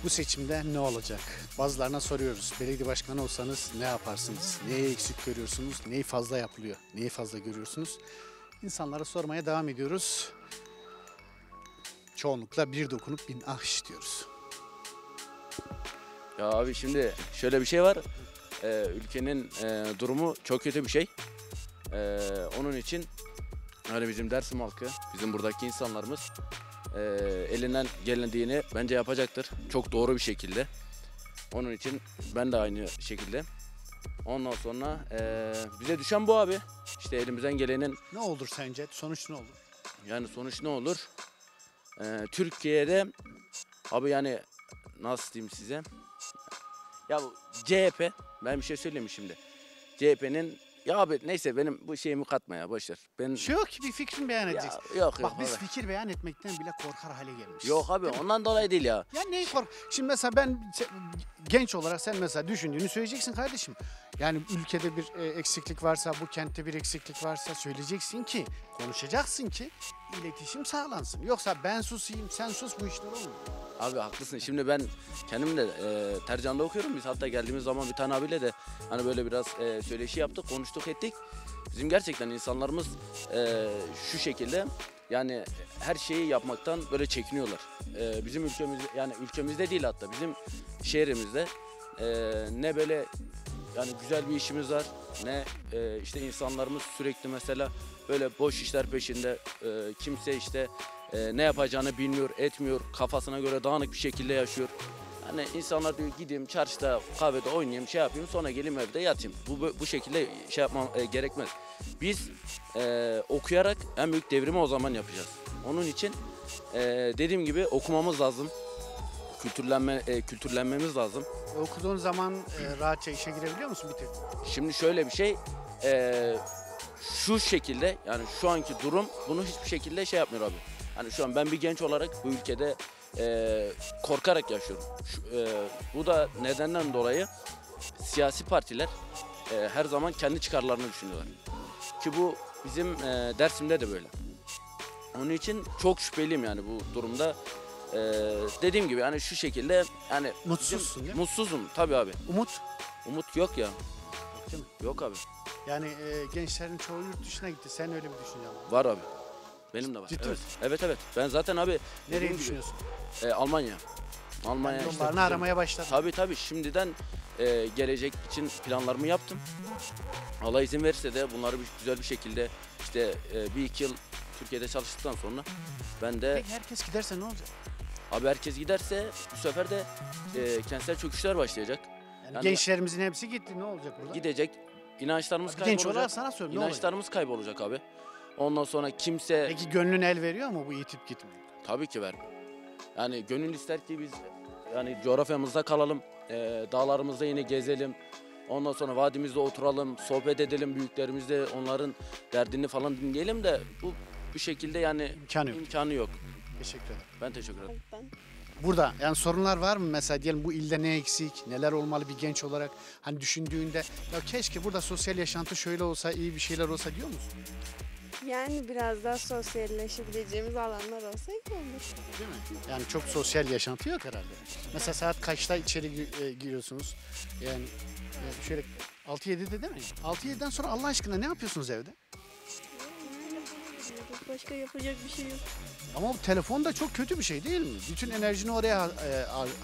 Bu seçimde ne olacak? Bazılarına soruyoruz. Belediye başkanı olsanız ne yaparsınız? Neyi eksik görüyorsunuz? Neyi fazla yapılıyor? Neyi fazla görüyorsunuz? İnsanlara sormaya devam ediyoruz. Çoğunlukla bir dokunup bin ah istiyoruz. Ya abi şimdi şöyle bir şey var. Ülkenin durumu çok kötü bir şey. Onun için hani bizim Dersim halkı, bizim buradaki insanlarımız elinden gelindiğini bence yapacaktır. Çok doğru bir şekilde. Onun için ben de aynı şekilde. Ondan sonra bize düşen bu abi. İşte elimizden gelenin... Ne olur sence? Sonuç ne olur? Yani sonuç ne olur? Türkiye'de abi yani nasıl diyeyim size? Ya bu CHP, ben bir şey söyleyeyim şimdi. CHP'nin ya abi neyse benim bu şeyimi katma ya boşver. Ben yok ki bir fikrini beyan edeceksin. Yok. Bak biz fikir beyan etmekten bile korkar hale gelmişiz. Yok abi ondan dolayı değil ya. Ya neyi kork? Şimdi mesela ben genç olarak sen mesela düşündüğünü söyleyeceksin kardeşim. Yani ülkede bir eksiklik varsa, bu kentte bir eksiklik varsa söyleyeceksin ki, konuşacaksın ki iletişim sağlansın. Yoksa ben susayım, sen sus bu işler olmuyor. Abi haklısın. Şimdi ben kendim de Tercan'da okuyorum. Biz hatta geldiğimiz zaman bir tane abiyle de hani böyle biraz söyleşi yaptık, konuştuk ettik. Bizim gerçekten insanlarımız şu şekilde yani her şeyi yapmaktan böyle çekiniyorlar. Bizim ülkemizde yani ülkemizde değil hatta bizim şehrimizde ne böyle yani güzel bir işimiz var ne işte insanlarımız sürekli mesela böyle boş işler peşinde kimse işte ne yapacağını bilmiyor, etmiyor, kafasına göre dağınık bir şekilde yaşıyor. Hani insanlar diyor gideyim çarşıda, kahvede oynayayım, şey yapayım sonra geleyim evde yatayım. Bu şekilde şey yapmam gerekmez. Biz okuyarak en büyük devrimi o zaman yapacağız. Onun için dediğim gibi okumamız lazım. Kültürlenmemiz lazım. Okuduğun zaman rahatça işe girebiliyor musun bir tek? Şimdi şöyle bir şey, şu şekilde yani şu anki durum bunu hiçbir şekilde şey yapmıyor abi. Hani şu an ben bir genç olarak bu ülkede korkarak yaşıyorum. Bu da nedenden dolayı siyasi partiler her zaman kendi çıkarlarını düşünüyorlar. Ki bu bizim Dersim'de de böyle. Onun için çok şüpheliyim yani bu durumda. Dediğim gibi yani şu şekilde yani mutsuzsun değil mi? Mutsuzum tabii abi. Umut yok ya. Yok değil mi? Yok abi. Yani gençlerin çoğu yurt dışına gitti. Sen öyle bir düşüncen var. Var abi. Benim de var. Ciddi evet. Evet. Ben zaten abi nereye düşünüyorsun? Almanya. Almanya Yani işte yollarını bizim- aramaya başladın. Tabii şimdiden gelecek için planlarımı yaptım. Allah izin verirse de bunları güzel bir şekilde işte 1-2 yıl Türkiye'de çalıştıktan sonra ben de Peki herkes giderse ne olacak? abi herkes giderse bu sefer de kentsel çöküşler başlayacak. Yani gençlerimizin hepsi gitti, ne olacak burada? Gidecek. İnançlarımız Abi kaybolacak. genç olarak sana söylüyorum, ne olacak? İnançlarımız kaybolacak abi. Ondan sonra kimse... Peki gönlün el veriyor mu bu yitip gitmeye? Tabii ki vermiyor. Yani gönül ister ki biz yani coğrafyamızda kalalım, dağlarımızda yine gezelim. Ondan sonra vadimizde oturalım, sohbet edelim büyüklerimizle, onların derdini falan dinleyelim de bu şekilde yani imkanı yok. Teşekkür ederim. Ben teşekkür ederim. Burada yani sorunlar var mı mesela, diyelim bu ilde ne eksik, neler olmalı bir genç olarak, hani düşündüğünde ya keşke burada sosyal yaşantı şöyle olsa, iyi bir şeyler olsa diyor musun? Yani biraz daha sosyalleşebileceğimiz alanlar olsa iyi olur. Değil mi? Yani çok sosyal yaşantı yok herhalde. Mesela saat kaçta içeri giriyorsunuz? Yani şöyle 6-7'de değil mi? 6-7'den sonra Allah aşkına ne yapıyorsunuz evde? Başka yapacak bir şey yok. Ama bu telefon da çok kötü bir şey değil mi? Bütün enerjini oraya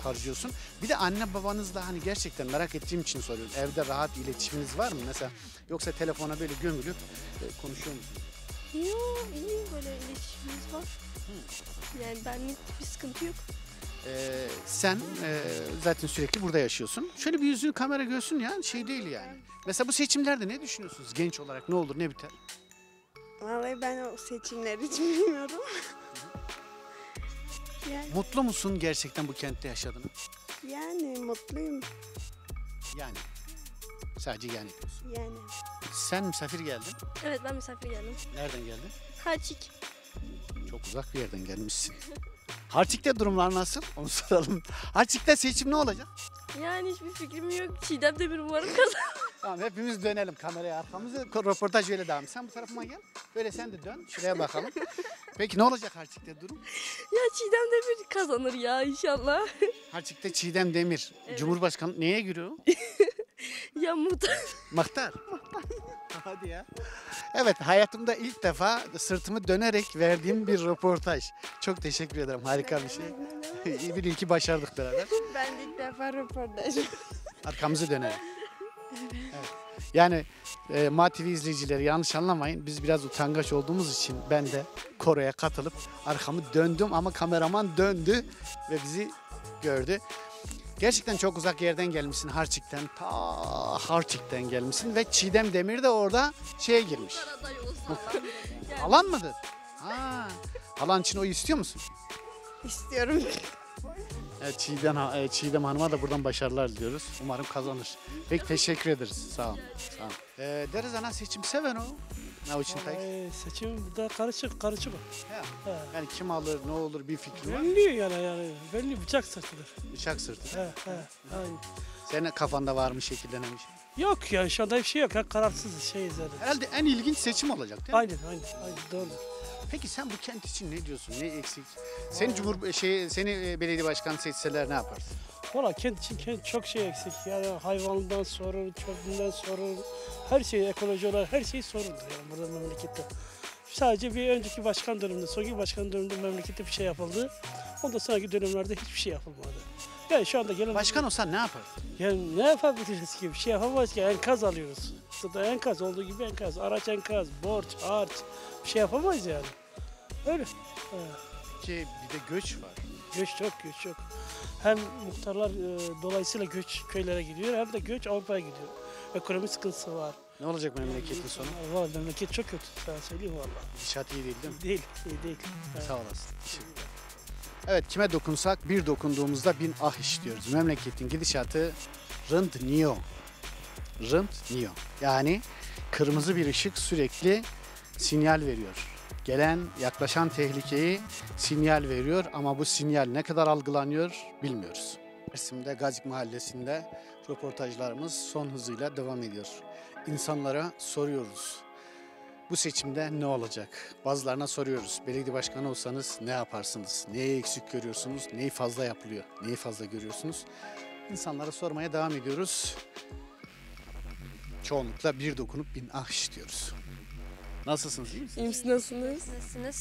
harcıyorsun. Bir de anne babanızla hani gerçekten merak ettiğim için soruyorum. Evde rahat iletişiminiz var mı mesela? Yoksa telefona böyle gömülüp konuşuyor musunuz? Yok, iyi böyle iletişimimiz var. Yani benlik bir sıkıntı yok. Sen zaten sürekli burada yaşıyorsun. Şöyle bir yüzünü kamera görsün ya, şey değil yani. Mesela bu seçimlerde ne düşünüyorsunuz? Genç olarak ne olur ne biter? Vallahi ben o seçimleri hiç bilmiyorum. Mutlu musun gerçekten bu kentte yaşadığını? Yani mutluyum. Yani. Sadece yani diyorsun. Yani. Sen misafir geldin. Evet, ben misafir geldim. Nereden geldin? Harçik. Çok uzak bir yerden gelmişsin. Harçik'te durumlar nasıl? Onu soralım. Harçik'te seçim ne olacak? Yani hiçbir fikrim yok. Çiğdem Demir umarım kazanır. Tamam, hepimiz dönelim kameraya arkamızı. Röportaj öyle devam. Sen bu tarafıma gel. Böyle sen de dön. Şuraya bakalım. Peki ne olacak Harçik'te durum? Ya Çiğdem Demir kazanır ya inşallah. Harçik'te Çiğdem Demir. Cumhurbaşkanı neye giriyor? Ya muhtar. Muhtar. Hadi ya. Evet, hayatımda ilk defa sırtımı dönerek verdiğim bir röportaj. Çok teşekkür ederim. Harika bir şey. İyi bir ilki başardık beraber. Ben de ilk defa röportaj. Arkamızı dönelim. Evet. Yani MATV izleyicileri yanlış anlamayın. Biz biraz utangaç olduğumuz için ben de koroya katılıp arkamı döndüm ama kameraman döndü ve bizi gördü. Gerçekten çok uzak yerden gelmişsin, Harçik'ten. Ta Harçik'ten gelmişsin ve Çiğdem Demir de orada şeye girmiş. Halan mıdır? Ha. Halan için oy istiyor musun? İstiyorum. Evet, Çiğdem Hanım'a da buradan başarılar diliyoruz. Umarım kazanır. Peki, teşekkür ederiz. Sağ olun. Sağ olun. Deriz ana seçim seven o. Ne için Seçim burada karışık. Yani kim alır, ne olur bir fikri var mı? Belli yani belli bıçak sırtıdır. Bıçak sırtı. Aynen. Senin kafanda var mı şekillenen bir şey? Yok ya, şu anda bir şey yok. Kararsızız zaten. Herhalde en ilginç seçim olacak değil mi? Aynen doğru. Peki sen bu kent için ne diyorsun? Ne eksik? Seni belediye başkanı seçseler ne yaparsın? Valla kent için çok şey eksik. Yani hayvandan sorun, çöplüğünden sorun, her şey, ekoloji olarak her şey sorundur yani burada memlekette. Sadece bir önceki başkan döneminde, sonraki başkan döneminde memlekette bir şey yapıldı. Ondan sonraki dönemlerde hiçbir şey yapılmadı. Yani şu anda gelen... Başkan olsan ne yaparsın? Yani ne yapabiliriz ki? Bir şey yapamayız ki. Enkaz alıyoruz. Burada enkaz olduğu gibi enkaz. Araç enkaz, borç, harç. Bir şey yapamayız yani. Öyle. Ki bir de göç var. Göç çok. Hem muhtarlar dolayısıyla göç köylere gidiyor, hem de göç Avrupa'ya gidiyor. Ekonomi sıkıntısı var. Ne olacak memleketin sonu? Vallahi memleket çok kötü. Sana söyleyeyim vallahi. Gidişat iyi değil değil mi? Değil. Sağ olasın. Teşekkür ederim. Evet, kime dokunsak bir dokunduğumuzda bin ah işliyoruz. Memleketin gidişatı rınt niyo. Yani kırmızı bir ışık sürekli sinyal veriyor. Gelen, yaklaşan tehlikeyi sinyal veriyor ama bu sinyal ne kadar algılanıyor bilmiyoruz. Mersin'de Gazik Mahallesi'nde röportajlarımız son hızıyla devam ediyor. İnsanlara soruyoruz. Bu seçimde ne olacak? Bazılarına soruyoruz. Belediye başkanı olsanız ne yaparsınız? Neyi eksik görüyorsunuz? Neyi fazla yapılıyor? Neyi fazla görüyorsunuz? İnsanlara sormaya devam ediyoruz. Çoğunlukla bir dokunup bin ah işliyoruz. Nasılsınız? İyi misiniz? Nasılsınız?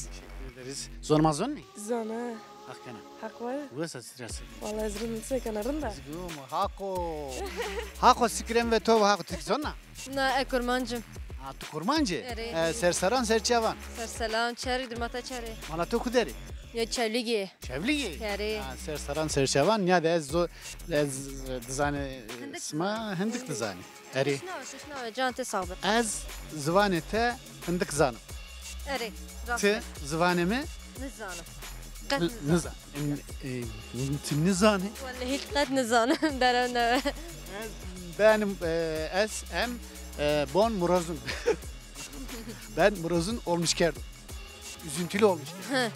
Teşekkür ederiz. Zormazon ne? Zona. Hakkana. Hak var. Burası sırası. Vallahi zırhını kanarında. Hako. Hako sikrem ve tov hako tikzona. Na kurmancım. Ha tu kurmancı. Evet. Sersaran serçavan. Serselam çeri durmata çeri. Mana tu kuderi. Ya çevligi. Çevligi. Yeri. Sersaran serçavan ya da ez dizane sma hindik dizane. Eri. Şuna cante sabır. Ez zvanete hindik zanım. Eri. Ti zvanemi Nizanım. nizan. Nizane. Vallahi hiç kat nizanım. Derene. Benim bon murazun. Ben murazun olmuş kerdim. Üzüntülü olmuş kerdim.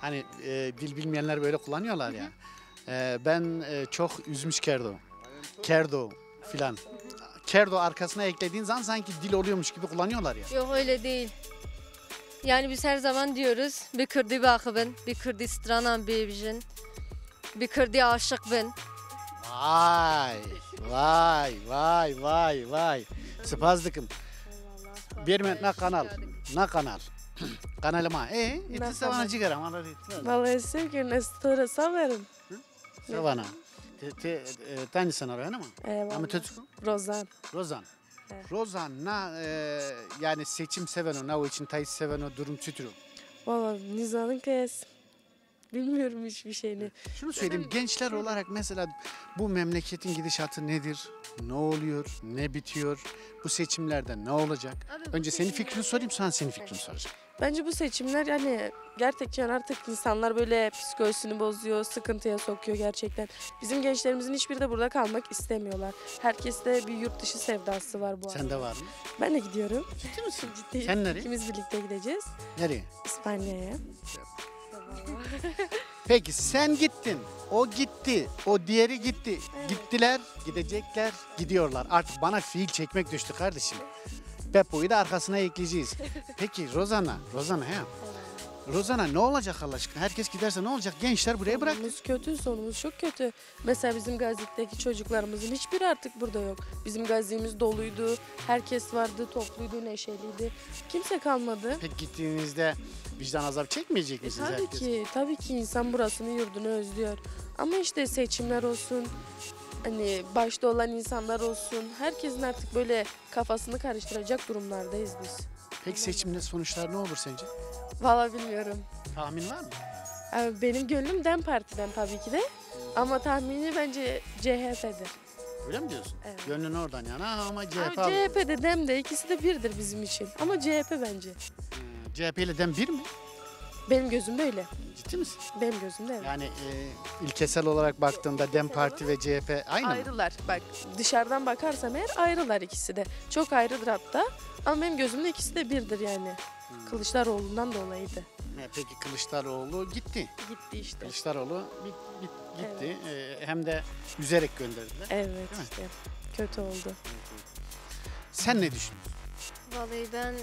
Hani dil bilmeyenler böyle kullanıyorlar ya. Ben çok üzmüş kerdo. Kerdo filan. Kerdo arkasına eklediğin zaman sanki dil oluyormuş gibi kullanıyorlar ya. Yok öyle değil. Yani biz her zaman diyoruz bir Kürdi bakıbın, bir Kürdi stranan bebijin, bir Kürdi aşık bin. Vay. Spazdıkım. Bir met na kanal. Na kanal. Kanalıma. İti savana cigaram. Vallahi sevgilim estora saverim. Savana. Tani sana oraya mı? Ama tutku? Rozan. Rozan. Rozan na yani seçim seven o, na o için tayı seven o durum tütürü. Vallahi Nizan'ın kıyas. Bilmiyorum hiçbir şeyini. Şunu söyleyeyim, gençler olarak mesela bu memleketin gidişatı nedir? Ne oluyor? Ne bitiyor? Bu seçimlerde ne olacak? Önce senin fikrini sorayım, sonra senin fikrini soracağım. Bence bu seçimler yani gerçekten artık insanlar böyle psikolojisini bozuyor, sıkıntıya sokuyor gerçekten. Bizim gençlerimizin hiçbiri de burada kalmak istemiyorlar. Herkeste bir yurt dışı sevdası var bu arada. Sende var mı? Ben de gidiyorum. Ciddi misin? Ciddiyim. Sen nereye? İkimiz birlikte gideceğiz. Nereye? İspanya'ya. Peki sen gittin, o gitti, o diğeri gitti. Gittiler, gidecekler, gidiyorlar. Artık bana fiil çekmek düştü kardeşim. Beppo'yu da arkasına ekleyeceğiz. Peki Rozana he. Rozana ne olacak Allah aşkına? Herkes giderse ne olacak? Gençler buraya bırak. Sonumuz kötü, sonumuz çok kötü. Mesela bizim Gazi'deki çocuklarımızın hiçbiri artık burada yok. Bizim Gazi'miz doluydu, herkes vardı, topluydu, neşeliydi. Kimse kalmadı. Peki gittiğinizde vicdan azabı çekmeyecek misiniz herkes? Tabii ki insan burasını, yurdunu özlüyor. Ama işte seçimler olsun, hani başta olan insanlar olsun, herkesin artık böyle kafasını karıştıracak durumlardayız biz. Peki seçimde sonuçlar ne olur sence? Vallahi bilmiyorum. Tahmin var mı? Benim gönlüm DEM Parti'den tabii ki de. Ama tahmini bence CHP'dir. Öyle mi diyorsun? Evet. Gönlün oradan yana ama CHP Ama CHP'de DEM de ikisi de birdir bizim için. Ama CHP bence. CHP ile DEM bir mi? Benim gözümde öyle. Ciddi misin? Benim gözümde evet. Yani ilkesel olarak baktığında DEM Parti ve CHP aynı mı? Ayrılar. Bak dışarıdan bakarsam eğer ayrılar ikisi de. Çok ayrıdır hatta. Ama benim gözümde ikisi de birdir yani. Kılıçdaroğlu'ndan dolayıydı. Peki Kılıçdaroğlu gitti. Gitti işte. Kılıçdaroğlu gitti. Hem de üzerek gönderdiler. Evet işte. Kötü oldu. Sen ne düşünüyorsun? Vallahi ben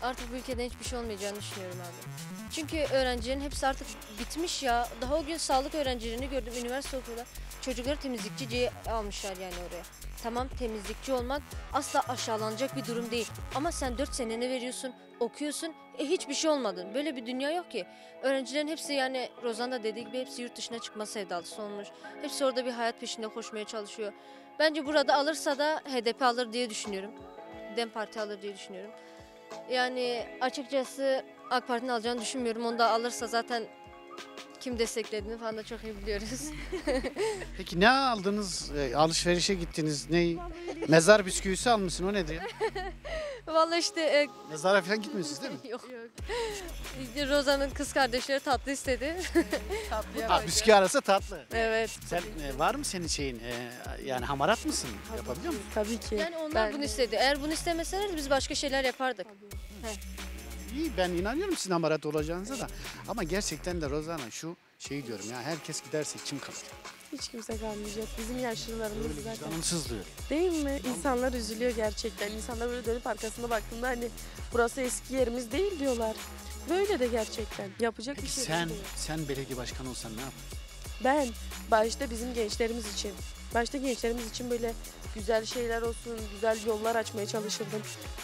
artık bu ülkede hiçbir şey olmayacağını düşünüyorum abi. Çünkü öğrencilerin hepsi artık bitmiş ya. Daha o gün sağlık öğrencilerini gördüm, üniversite okuyorlar. Çocukları temizlikçi almışlar yani oraya. Tamam, temizlikçi olmak asla aşağılanacak bir durum değil. Ama sen 4 seneni veriyorsun, okuyorsun, hiçbir şey olmadın. Böyle bir dünya yok ki. Öğrencilerin hepsi yani Rozan da dediği gibi hepsi yurt dışına çıkma sevdalısı olmuş. Hepsi orada bir hayat peşinde koşmaya çalışıyor. Bence burada alırsa da HDP alır diye düşünüyorum. DEM Parti alır diye düşünüyorum. Yani açıkçası AK Parti'nin alacağını düşünmüyorum. Onu da alırsa zaten kim desteklediğini falan da çok iyi biliyoruz. Peki ne aldınız? Alışverişe gittiniz. Ne? Mezar bisküvisi almışsın. O nedir ya? Vallahi işte... Mezara falan gitmiyorsunuz değil mi? Yok. Rozan'ın kız kardeşleri tatlı istedi. Bisküvi arası tatlı. Evet. Sen var mı senin şeyin? Yani hamarat mısın? Yapabiliyor musun? Tabii ki. Yani onlar bunu istedi. Eğer bunu istemeselerdi biz başka şeyler yapardık. İyi, ben inanıyorum sizin hamarat olacağınıza da. Ama gerçekten de Rozana şu şeyi diyorum ya, herkes giderse kim kalır? Hiç kimse kalmayacak. Bizim yaşlılarımız Öyle zaten. canım sızlıyor. Değil mi? İnsanlar üzülüyor gerçekten. İnsanlar böyle dönüp arkasına baktığında hani burası eski yerimiz değil diyorlar. Böyle de gerçekten. Yapacak Peki bir şey sen, değil. sen belediye başkanı olsan ne yapardın? Ben başta bizim gençlerimiz için, başta gençlerimiz için böyle güzel şeyler olsun, güzel yollar açmaya çalışırdım.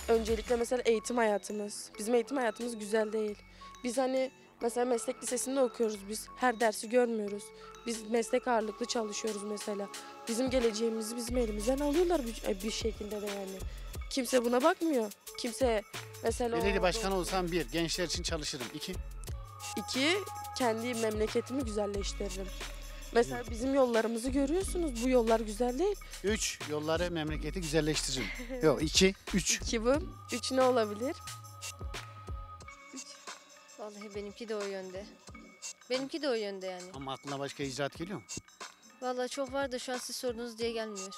Öncelikle mesela eğitim hayatımız. Bizim eğitim hayatımız güzel değil. Biz hani Mesela meslek lisesinde okuyoruz biz. Her dersi görmüyoruz. Biz meslek ağırlıklı çalışıyoruz mesela. Bizim geleceğimizi bizim elimizden alıyorlar bir şekilde de yani. Kimse buna bakmıyor. Kimse mesela... Belediye başkanı olsam 1, gençler için çalışırım. 2. 2, kendi memleketimi güzelleştiririm. Mesela bizim yollarımızı görüyorsunuz. Bu yollar güzel değil. 3, yolları memleketi güzelleştiririm. Yok 2, 3. 2 bu. 3 ne olabilir? Vallahi benimki de o yönde. Benimki de o yönde yani. Ama aklına başka icraat geliyor mu? Vallahi çok var da şu an siz sordunuz diye gelmiyor.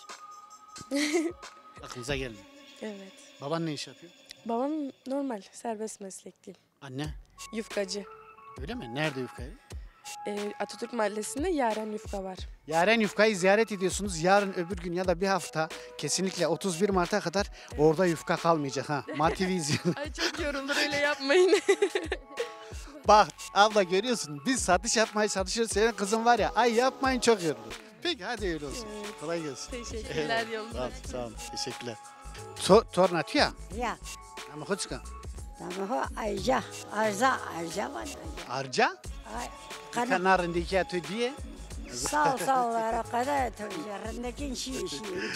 Aklınıza gelmiyor. Evet. Baban ne iş yapıyor? Babam normal, serbest meslek değil. Anne? Yufkacı. Öyle mi? Nerede yufkayı? Atatürk Mahallesi'nde Yaren Yufka var. Yaren Yufka'yı ziyaret ediyorsunuz. Yarın öbür gün ya da bir hafta kesinlikle 31 Mart'a kadar orada yufka kalmayacak ha. Martv izliyor. Ay çok yorulur öyle yapmayın. Bak abla görüyorsun biz satış yapmaya çalışıyoruz. Senin kızın var ya ay yapmayın çok yorulur. Peki hadi öyle olsun. Evet. Kolay gelsin. Teşekkürler yolunuz Sağ olun, açık sağ olun. Teşekkürler. Torna tüya. Ja, Ama hoçka. dan ho Arja, Arja var. Arca? Ay, Kanarındaki atı diye. Sağ ol, kadar tövcerindeki şey,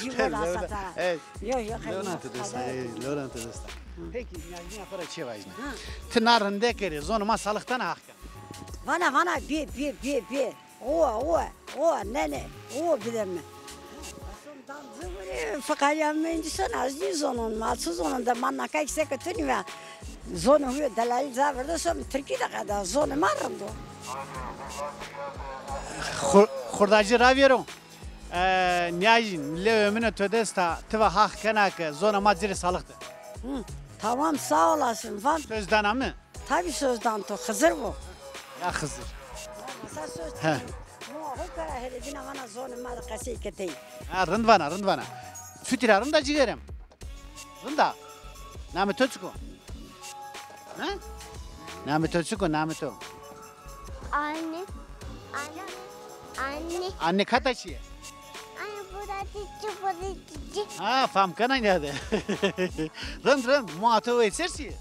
civola satara. Evet. Yok yok. Leonardo Desta. Leonardo Desta. Peki, yani para çiğ vajna. Tınarında kere, zonuma salıktan hakkı. Vana, bir. O, ne, o bilmem. Fakat mühendisler azdi zonun, malsız zonun da manaka eksekatını ve zonu huyo dalal zavrda som Türkiye'de kadar zonu marındı. Xurdacı Raviero. Niyajin, le ömüne tödesta tıva hak kenaka zona madziri salıktı. Tamam sağ olasın. Van. Sözden mı? Tabii sözden to. Hızır bu. Ya Hızır. Mesela söz. He. O kadar hele bina bana zonu mal kasiketey. Ha rındvana. Sütira rında ciğerim. Rında. Name töçko. Ha? Name töçko, name to. Anne. Anne kataçı. Anne burada çiçek. Ha famkana nerede? Rınd, muhatı esersi.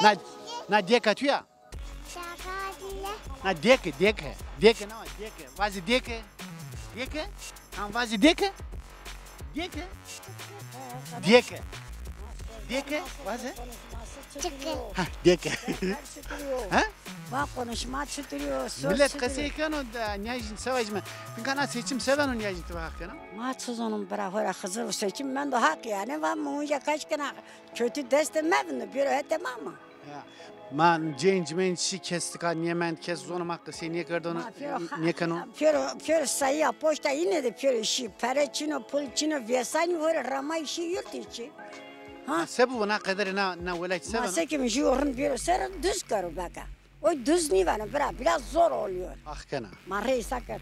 Ha? Na deka tüya. Na deke. Deke ne var? Deke. Vazi deke. Deke? Han vazi deke? Deke. Vazi? Ha deke. Ha? Bak konuşma çıtırıyor, söz Millet çıtırıyor. kasayken o da niyajin savacıma. Kana seçim seven o niyajin tıva hakkına. Maçsız onun bırakıra Hızır seçim ben de hak yani. Ben muğunca kaç kere kötü destemedin bir öğretemem mi? Man genç şi kestik ha niye kes zonum hakkı sen niye gördün onu niye kanu? Pür sayı poşta yine de pür işi pereçino pulçino vesani var rama işi yurt içi. Ha sebebi ne kadar na velayet seven. Masa kimi jiyorun bir ser düz karı baka. O düz ni var biraz zor oluyor. Hakkına. Marre sakar.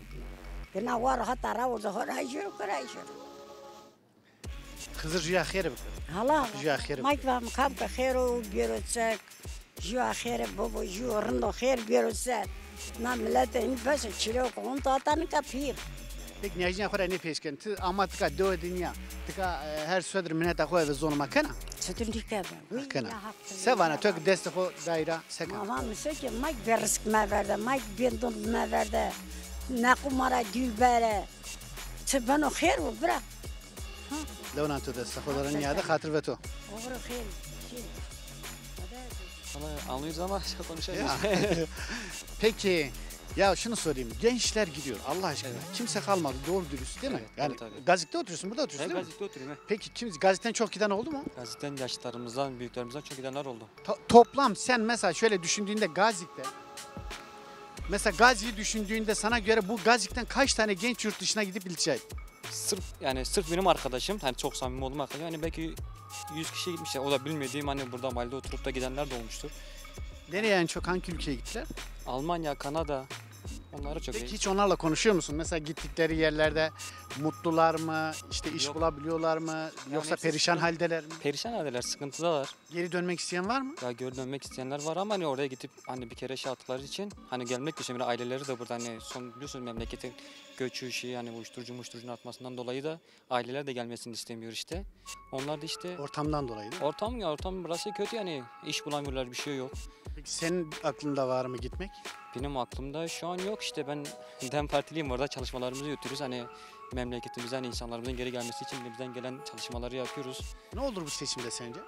Gına var hatta ravurda horajır. Hızır jüya xeyre bakır. Hala. Jüya xeyre. Mayk var mı kapka xeyro birotsak. Jüya xeyre baba jiyorun da xeyr birotsak. Na milletin bası çilo kon tatanı kapir. Peki niyajin akora ne peşken? Ama tıka dö dünya. Tıka her södür minnet akora ve zonum hakkına. Sütün dikkat. Hakkına. Sevana tök destek o daire sekan. Ama mesela ki mayk bir risk verdi. Mayk bir dön verdi. Ne kumara dübere. Ben o xeyr bu bırak. Leonardo Desta. Xodaran niyada xatır ve to. Oğru xeyr. Anlıyoruz ama konuşamıyoruz. Peki ya şunu sorayım. Gençler gidiyor Allah aşkına. Kimse kalmadı doğru dürüst değil mi? Yani Gazi'de oturuyorsun burada oturuyorsun değil mi? Gazi'de oturuyorum. Peki Gazi'den çok giden oldu mu? Gazi'den yaşlarımızdan, büyüklerimizden çok gidenler oldu. Toplam sen mesela şöyle düşündüğünde Gazi'de mesela Gazi'yi düşündüğünde sana göre bu Gazi'den kaç tane genç yurt dışına gidip ilçe? Sırf benim arkadaşım, hani çok samimi olduğum arkadaşım, hani belki 100 kişi gitmişler. O da bilmediğim hani burada mahallede oturup da gidenler de olmuştur. Nereye en çok hangi ülkeye gittiler? Almanya, Kanada, Onlara çok Peki hiç onlarla konuşuyor musun? Mesela gittikleri yerlerde mutlular mı? İşte iş Yok. bulabiliyorlar mı? Yoksa hepsi perişan sıkıntı- haldeler mi? Perişan haldeler, sıkıntıdalar. Geri dönmek isteyen var mı? Ya geri dönmek isteyenler var ama hani oraya gidip hani bir kere şey attıkları için hani gelmek için aileleri de burada hani son biliyorsunuz memleketin göçü şeyi hani uyuşturucunun artmasından dolayı da aileler de gelmesini istemiyor işte. Onlar da işte Ortamdan dolayı değil mi? ortam burası kötü yani iş bulamıyorlar, bir şey yok. Peki senin aklında var mı gitmek? Benim aklımda şu an yok işte, ben DEM Partiliyim, orada çalışmalarımızı yürütürüz. Hani memleketimize hani insanlarımızın geri gelmesi için elimizden gelen çalışmaları yapıyoruz. Ne olur bu seçimde sence?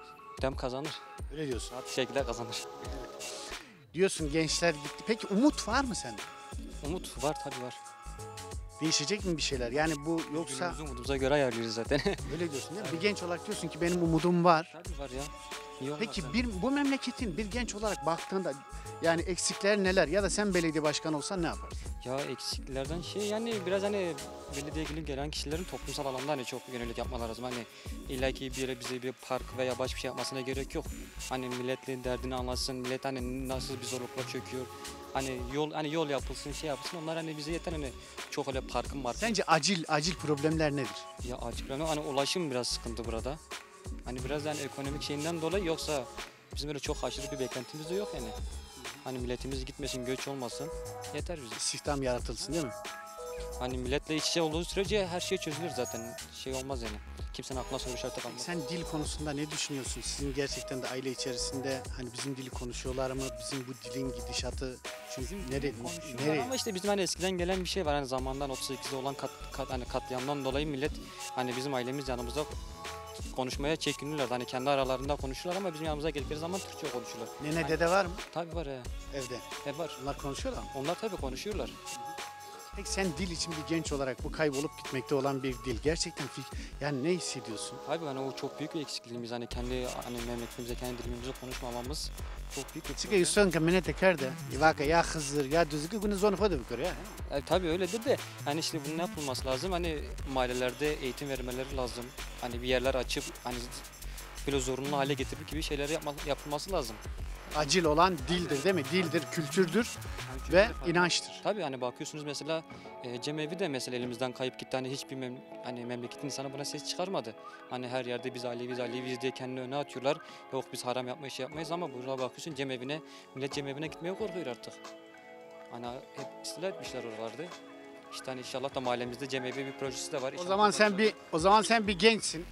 DEM kazanır. Öyle diyorsun. Rahat bir şekilde kazanır. Diyorsun gençler gitti. Peki umut var mı sende? Umut var, tabii var. Değişecek mi bir şeyler? Yani bu yoksa... Günümüzü umudumuza göre ayarlıyoruz zaten. Öyle diyorsun değil mi? Bir genç olarak diyorsun ki benim umudum var. Tabii var ya. Niye olmaz Peki yani? bu memleketin bir genç olarak baktığında yani eksikler neler? Ya da sen belediye başkanı olsan ne yaparsın? Ya eksiklerden şey yani biraz hani belediye ilgili gelen kişilerin toplumsal alanda hani çok yönelik yapmaları lazım. Hani illaki bir yere bize bir park veya başka bir şey yapmasına gerek yok. Hani milletin derdini anlatsın, millet hani nasıl bir zorluklar çöküyor. Hani yol yapılsın, şey yapılsın. Onlar hani bize yeter, hani çok öyle parkın var. Sence acil problemler nedir? Ya açıklanıyor. Hani ulaşım biraz sıkıntı burada. Hani biraz yani ekonomik şeyinden dolayı, yoksa bizim öyle çok aşırı bir beklentimiz de yok yani. Hani milletimiz gitmesin, göç olmasın. Yeter bize. İstihdam yaratılsın değil mi? Hani milletle iç içe olduğu sürece her şey çözülür zaten. Şey olmaz yani. Kimsenin aklına soru işareti kalmaz. Sen dil konusunda ne düşünüyorsun? Sizin gerçekten de aile içerisinde hani bizim dili konuşuyorlar mı? Bizim bu dilin gidişatı çünkü nereye? Ama işte bizim hani eskiden gelen bir şey var. Hani zamandan 38'de olan hani katliamdan dolayı millet hani bizim ailemiz yanımızda konuşmaya çekinirler. Hani kendi aralarında konuşurlar ama bizim yanımıza geldikleri zaman Türkçe konuşurlar. Nene hani, dede var mı? Tabii var ya. Evde. Var. Onlar konuşuyorlar mı? Onlar tabii konuşuyorlar. Peki sen dil için bir genç olarak bu kaybolup gitmekte olan bir dil gerçekten yani ne hissediyorsun? Tabii hani o çok büyük bir eksikliğimiz. Hani kendi hani memleketimize, kendi dilimimize konuşmamamız çok büyük bir Çünkü Yusuf'un kamine tekerde. Yivaka ya Hızır ya Düzgü bunu zonu kodu bir ya. Tabii öyledir de hani işte bunun ne yapılması lazım? Hani mahallelerde eğitim vermeleri lazım. Hani bir yerler açıp hani böyle zorunlu hale getirip gibi şeyler yapılması lazım. Acil olan dildir değil mi? Dildir, kültürdür ve inançtır. Tabii hani bakıyorsunuz mesela cemevi de mesela elimizden kayıp gitti. Hani hiçbir hani memleketin insanı buna ses çıkarmadı. Hani her yerde biz Aleviyiz diye kendini öne atıyorlar. Yok biz haram yapmayız, şey yapmayız ama burada bakıyorsun cemevine, millet cemevine gitmeye korkuyor artık. Hani hep istila etmişler oralarda. İşte hani inşallah da mahallemizde cemevi bir projesi de var. O zaman sen bir gençsin.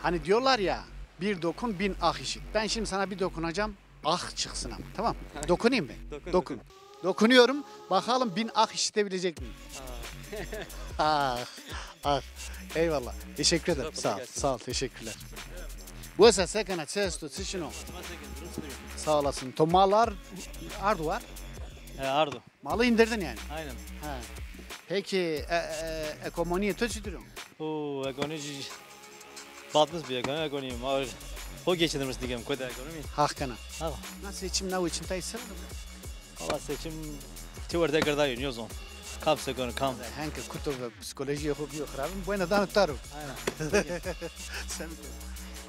Hani diyorlar ya bir dokun bin ah işit. Ben şimdi sana bir dokunacağım. Ah çıksın ama tamam. Dokunayım mı? Dokun. Dokunuyorum. Bakalım bin ah işitebilecek miyim? Ah. Eyvallah. Teşekkür ederim. Sağ ol. Teşekkürler. Bu sekana cesto çişino. Sağ olasın. To mallar ardu var. Ardu. Malı indirdin yani. Aynen. Ha. Peki ekonomiye töçüdürüm. O ekonomi batmış bir ekonomi. Ama o geçinirmiş diyeyim. Koyda ekonomi. Hakkına. Nasıl seçim ne için taysın? Valla seçim çevrede kadar yönüyoruz on. Kapsa konu kam. Hangi kutu ve psikoloji okuyor kralım. Bu ne dan tutarım. Aynen.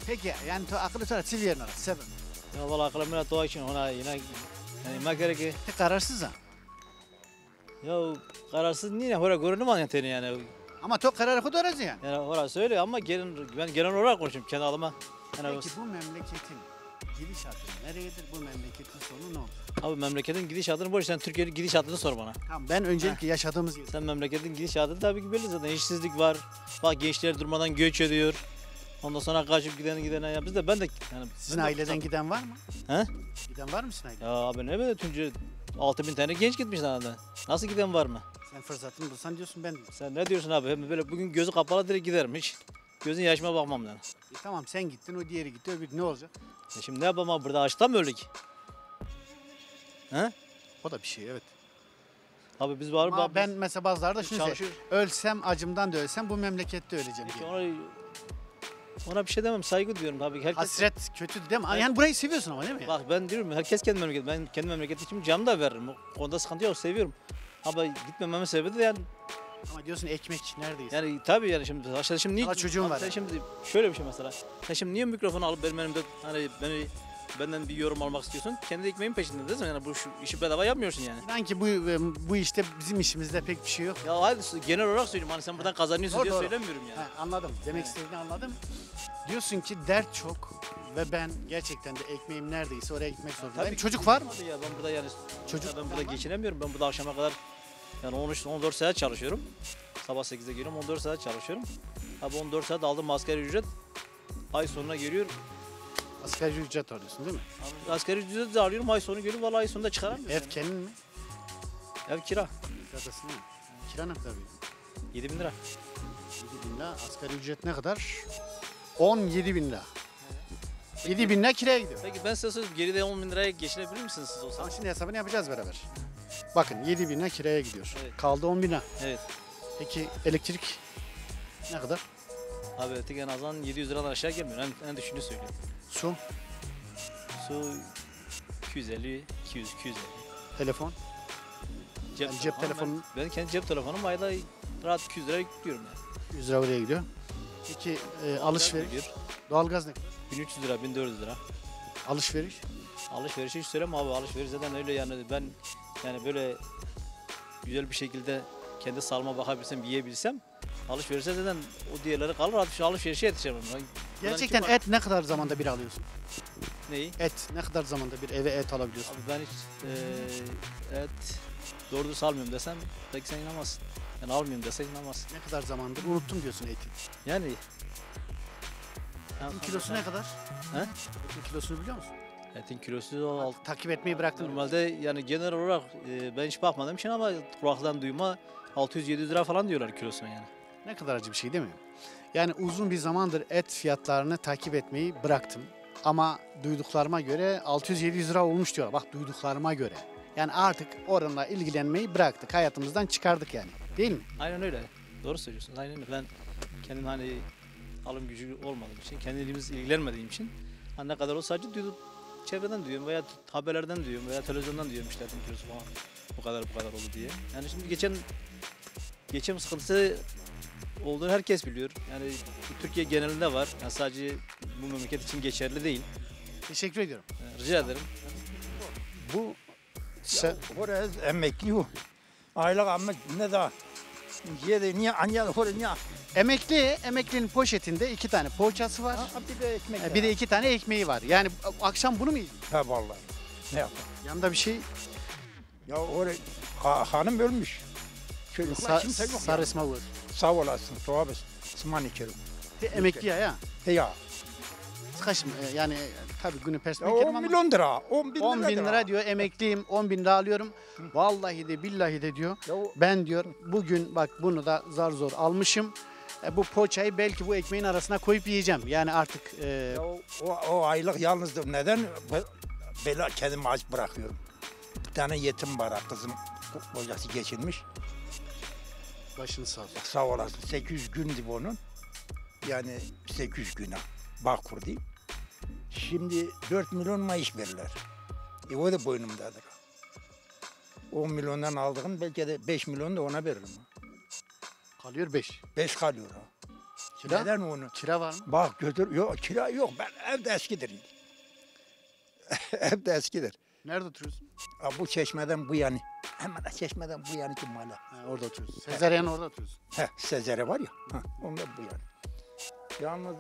Peki yani to akıllı sonra çiviyen ara. Seven. Ya valla akıllı bana to için ona yine yani ma gerek. Kararsız ha. Ya kararsız niye hora görünüm anlatıyor yani. Ama to kararı kudarız yani. Yani hora söyle ama ben genel olarak konuşayım kendi adıma. Yani peki bu memleketin gidişatı nereyedir? Bu memleketin sonu ne olur? Abi memleketin gidişatını boş, sen Türkiye'nin gidişatını sor bana. Tamam ben öncelikle yaşadığımız yer. Sen memleketin gidişatı tabii ki belli zaten. İşsizlik var. Bak gençler durmadan göç ediyor. Ondan sonra kaçıp gidene ya biz de ben de yani sizin aileden giden var mı? He? Giden var mı sizin aileden? Ya abi ne böyle Tunca 6000 tane genç gitmiş herhalde. Nasıl giden var mı? Sen fırsatını bulsan diyorsun ben de. Sen ne diyorsun abi? Hem böyle bugün gözü kapalı direkt giderim hiç. Gözün yaşıma bakmam yani. Tamam sen gittin o diğeri gitti öbür ne olacak? Şimdi ne yapalım abi burada açta mı öldük? He? O da bir şey evet. Abi biz var ama ben mesela bazılarda şunu çalışıyoruz. Ölsem acımdan da ölsem bu memlekette öleceğim diye. Ona bir şey demem, saygı duyuyorum tabii. Herkes... Hasret kötü değil mi? Yani burayı seviyorsun ama değil mi? Bak ben diyorum herkes kendi memleketi. Ben kendi memleketi için canımı da veririm. Onda sıkıntı yok, seviyorum. Ama gitmememin sebebi de yani... Ama diyorsun ekmek neredeyiz? Yani tabii yani şimdi niye... çocuğun var. Sen şimdi şöyle bir şey mesela. Sen şimdi niye mikrofonu alıp benim önümde hani beni benden bir yorum almak istiyorsun. Kendi ekmeğin peşinde değil mi? Yani bu işi bedava yapmıyorsun yani. İnan ki bu işte bizim işimizde pek bir şey yok. Ya hayır, genel olarak söylüyorum. Hani sen buradan kazanıyorsun Doğru, diye doğru. söylemiyorum yani. Ha, anladım. Demek istediğini anladım. Diyorsun ki dert çok ve ben gerçekten de ekmeğim neredeyse oraya gitmek zorundayım. Tabii Çocuk var mı? Ya ben burada yani Çocuk ben burada geçinemiyorum. Ben burada akşama kadar yani 13-14 saat çalışıyorum. Sabah 8'de geliyorum, 14 saat çalışıyorum. Abi 14 saat aldığım asgari ücret ay sonuna geliyor. Asgari ücret alıyorsun değil mi? Abi, asgari ücret de alıyorum, ay sonu geliyor. Vallahi ay sonunda çıkaramıyorum. Ev kendin mi? Ev kira. Kiradasın değil mi? Kira ne kadar? 7.000 lira. 7.000 lira. Asgari ücret ne kadar? 17.000 lira. 7.000 lira kiraya gidiyor. Peki ben size söyleyeyim, geride 10.000 liraya geçinebilir misiniz siz olsanız? Tamam, şimdi hesabını yapacağız beraber. Bakın 7.000 lira kiraya gidiyor. Evet. Kaldı 10.000 lira. Evet. Peki elektrik ne kadar? Abi elektrik en azından 700 liradan aşağı gelmiyor. En düşünü söylüyorum. Su, Su 250, 250. telefon. Yani cep telefonu. Ben kendi cep telefonum ayda rahat 200 lira yüklüyorum yani. 100 lira oraya gidiyor. Peki alışveriş. Doğalgaz ne kadar? 1300 lira, 1400 lira. Alışveriş. Alışverişi hiç söyleme abi. Alışveriş zaten öyle yani ben yani böyle güzel bir şekilde kendi sağlığıma bakabilsem, yiyebilsem alışverişe zaten o diğerleri kalır. Artık alışverişe yetişemem. Gerçekten et ne kadar zamanda bir alıyorsun? Neyi? Et ne kadar zamanda bir eve et alabiliyorsun? Abi ben hiç et doğru düz almıyorum desem belki sen inanmazsın. Yani almıyorum desen inanmazsın. Ne kadar zamandır unuttum diyorsun eti. Yani Etin kilosu ne kadar? He? Etin kilosunu biliyor musun? Etin kilosu takip etmeyi bıraktım. Normalde yani genel olarak ben hiç bakmadım için ama kulaktan duyma 600-700 lira falan diyorlar kilosuna yani. Ne kadar acı bir şey değil mi? Yani uzun bir zamandır et fiyatlarını takip etmeyi bıraktım. Ama duyduklarıma göre 600-700 lira olmuş diyorlar. Bak duyduklarıma göre. Yani artık oranla ilgilenmeyi bıraktık. Hayatımızdan çıkardık yani. Değil mi? Aynen öyle. Doğru söylüyorsunuz. Aynen öyle. Ben kendim hani alım gücü olmadığım için, kendimiz ilgilenmediğim için hani ne kadar olsa sadece duydum. Çevreden duyuyorum veya haberlerden duyuyorum veya televizyondan duyuyorum işte etin kilosu falan bu kadar oldu diye. Yani şimdi geçim sıkıntısı olduğunu herkes biliyor. Yani Türkiye genelinde var. Yani sadece bu memleket için geçerli değil. Teşekkür ediyorum. Rica ederim. Bu oraya emekli o. Aylık ama ne daha? Yedi niye anya oraya? Emeklinin poşetinde 2 tane poğaçası var. Bir de ekmek. Bir de 2 tane ekmeği var. Yani akşam bunu mu yedin? Ha vallahi. Ne yapalım? Yanında bir şey. Ya oraya hanım ölmüş. Çocuklar kimse yok. Sarısma var. Sağ olasın. Tuhaf sıman içerim. Emekli ya. Ya. Kaç yani tabii günü Ya perspektif 10 milyon lira. 10 bin lira. 10 bin lira diyor, emekliyim, 10 bin lira alıyorum. Vallahi de billahi de diyor. Ben diyor bugün bak bunu da zar zor almışım. Bu poğaçayı belki bu ekmeğin arasına koyup yiyeceğim. Yani artık... O aylık yalnızdır. Neden? Böyle kendimi aç bırakıyorum. Bir tane yetim var kızım. Kocası geçirmiş. Başını sağ olsun. Sağ olasın. 800 gündü onun. Yani 800 güne. Bağkur değil. Şimdi 4 milyon maaş verirler. O da boynumdadır. 10 milyondan aldığım belki de 5 milyon da ona veririm. Kalıyor 5. 5 kalıyor ha. Kira? Neden onu? Kira var mı? Bak götür. Yok kira yok. Ben evde eskidir. Evde eskidir. Nerede oturuyorsun? Bu çeşmeden bu yani. Hemen çeşmeden bu yani ki mahalle. Orada oturuyorsun. Sezeryan orada oturuyorsun. Sezere var ya. Onda bu yani. Yalnız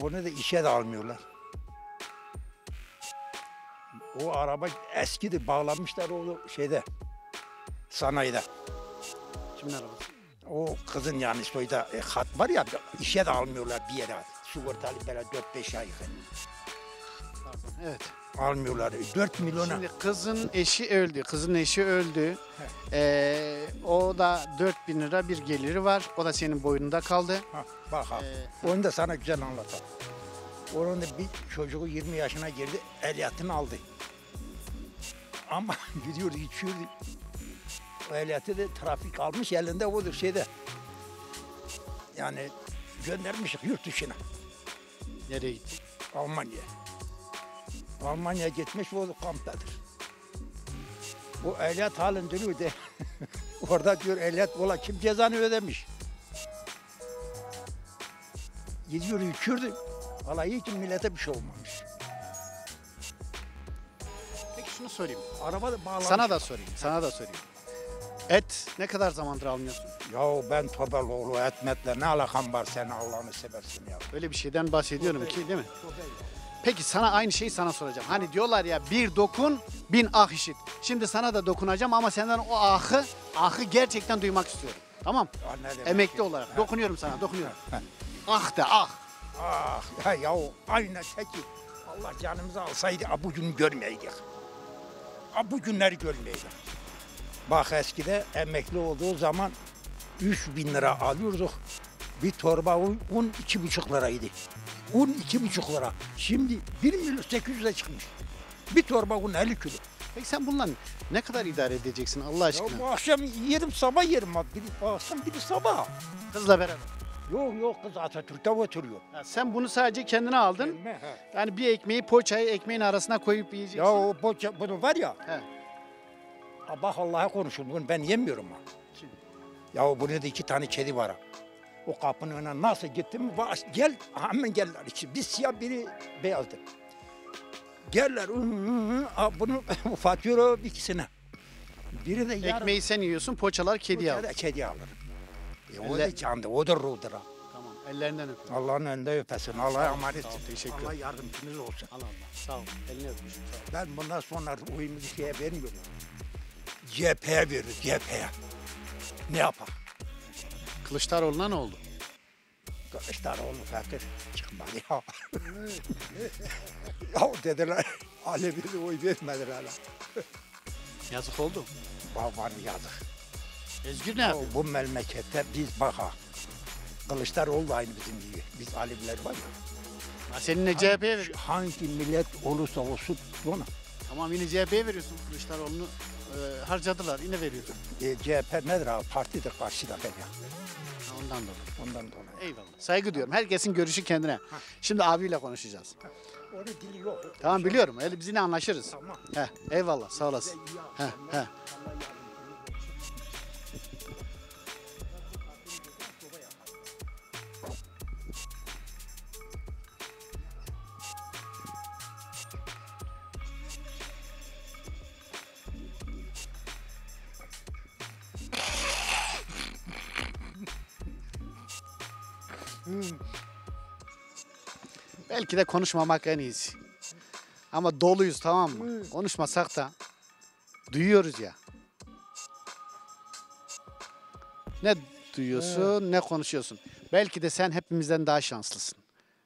onu da işe de almıyorlar. O araba eskidir. Bağlamışlar o şeyde. Sanayide. Kimin arabası? O kızın yani soyda hat var ya işe de almıyorlar bir yere. Sigortalı böyle 4-5 ay. Evet. Almıyorlar. 4 milyona. Şimdi kızın eşi öldü. Kızın eşi öldü. O da 4.000 lira bir geliri var. O da senin boynunda kaldı. Bak onu da sana güzel anlatalım. Onun da bir çocuğu 20 yaşına girdi. Ehliyetini aldı. Ama gidiyordu, içiyordu. O ehliyeti de trafik almış elinde odur şeyde. Yani göndermiş yurt dışına. Nereye gitti? Almanya'ya. Almanya'ya gitmiş o kamptadır. O ehliyet halin duruyor de. Orada diyor ehliyet ola kim cezanı ödemiş. Gidiyor içiyordu. Vallahi hiç millete bir şey olmamış. sorayım. Araba da bağlamış. Sana da sorayım. Et ne kadar zamandır almıyorsun? Ya ben Tobaloğlu etmetle ne alakam var sen Allah'ını seversin ya. Öyle bir şeyden bahsediyorum ki değil mi? Peki sana aynı şeyi sana soracağım. Hani diyorlar ya bir dokun bin ah işit. Şimdi sana da dokunacağım ama senden o ahı gerçekten duymak istiyorum. Tamam? Emekli olarak. Dokunuyorum sana, dokunuyorum. Ah de ah. Ah ya aynı teki. Allah canımızı alsaydı bu günü görmeydik. Bu günleri görmeydik. Bak eskide emekli olduğu zaman 3.000 lira alıyorduk. Bir torba un 2,5 liraydı. Un 2,5 lira. Şimdi 1.800'e çıkmış. Bir torba un 50 kilo. Peki sen bununla ne kadar idare edeceksin Allah aşkına? Ya bu akşam yerim sabah yerim. Biri akşam biri sabah. Kızla beraber. Yok kız Atatürk'te oturuyor. Ya sen bunu sadece kendine aldın. Yani bir ekmeği poğaçayı ekmeğin arasına koyup yiyeceksin. Ya o poğaça bunu var ya. He. Bak Allah'a konuşun bunu ben yemiyorum ha. Ya burada da 2 tane kedi var ha. O kapının önüne nasıl gittim gel hemen geldiler içi. Bir siyah biri beyazdı. Geldiler bunu fatıyor ikisine. Biri de yarın. Ekmeği sen yiyorsun, poğaçalar kediye alır. Kediye alır. O da candı, o da ruhdur ha. Tamam, ellerinden öpüyorum. Allah'ın önünde öpesin, Allah'a emanet. Teşekkür Allah ederim. yardımcınız olsun. Allah sağ ol. Elini öpmüşüm. Sağ ol. Ben bundan sonra oyumu şeye vermiyorum. CHP'ye veririz, CHP'ye. Ne yapar? Kılıçdaroğlu'na ne oldu? Kılıçdaroğlu fakir çıkmadı ya. Ya dediler, Alevi'ye oy vermediler hala. Yazık oldu. Babanı yazık. Özgür ne yapıyor? Bu memlekette biz baka. Kılıçdaroğlu da aynı bizim gibi. Biz Aleviler var ya. Seninle CHP'ye veriyorsun. Hangi millet olursa olsun ona. Tamam yine CHP'ye veriyorsun. Kılıçdaroğlu'nu harcadılar. Yine veriyorsun. CHP nedir abi? Partidir karşıda ya. Ondan dolayı. Ondan dolayı. Eyvallah. Saygı duyuyorum. Herkesin görüşü kendine. Şimdi abiyle konuşacağız. Onun dili yok. Tamam biliyorum. Öyle biz yine anlaşırız. Tamam. Eyvallah. Sağ olasın. He. Belki de konuşmamak en iyisi. Ama doluyuz tamam mı? Konuşmasak da duyuyoruz ya. Ne duyuyorsun ne konuşuyorsun. Belki de sen hepimizden daha şanslısın.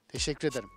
Teşekkür ederim.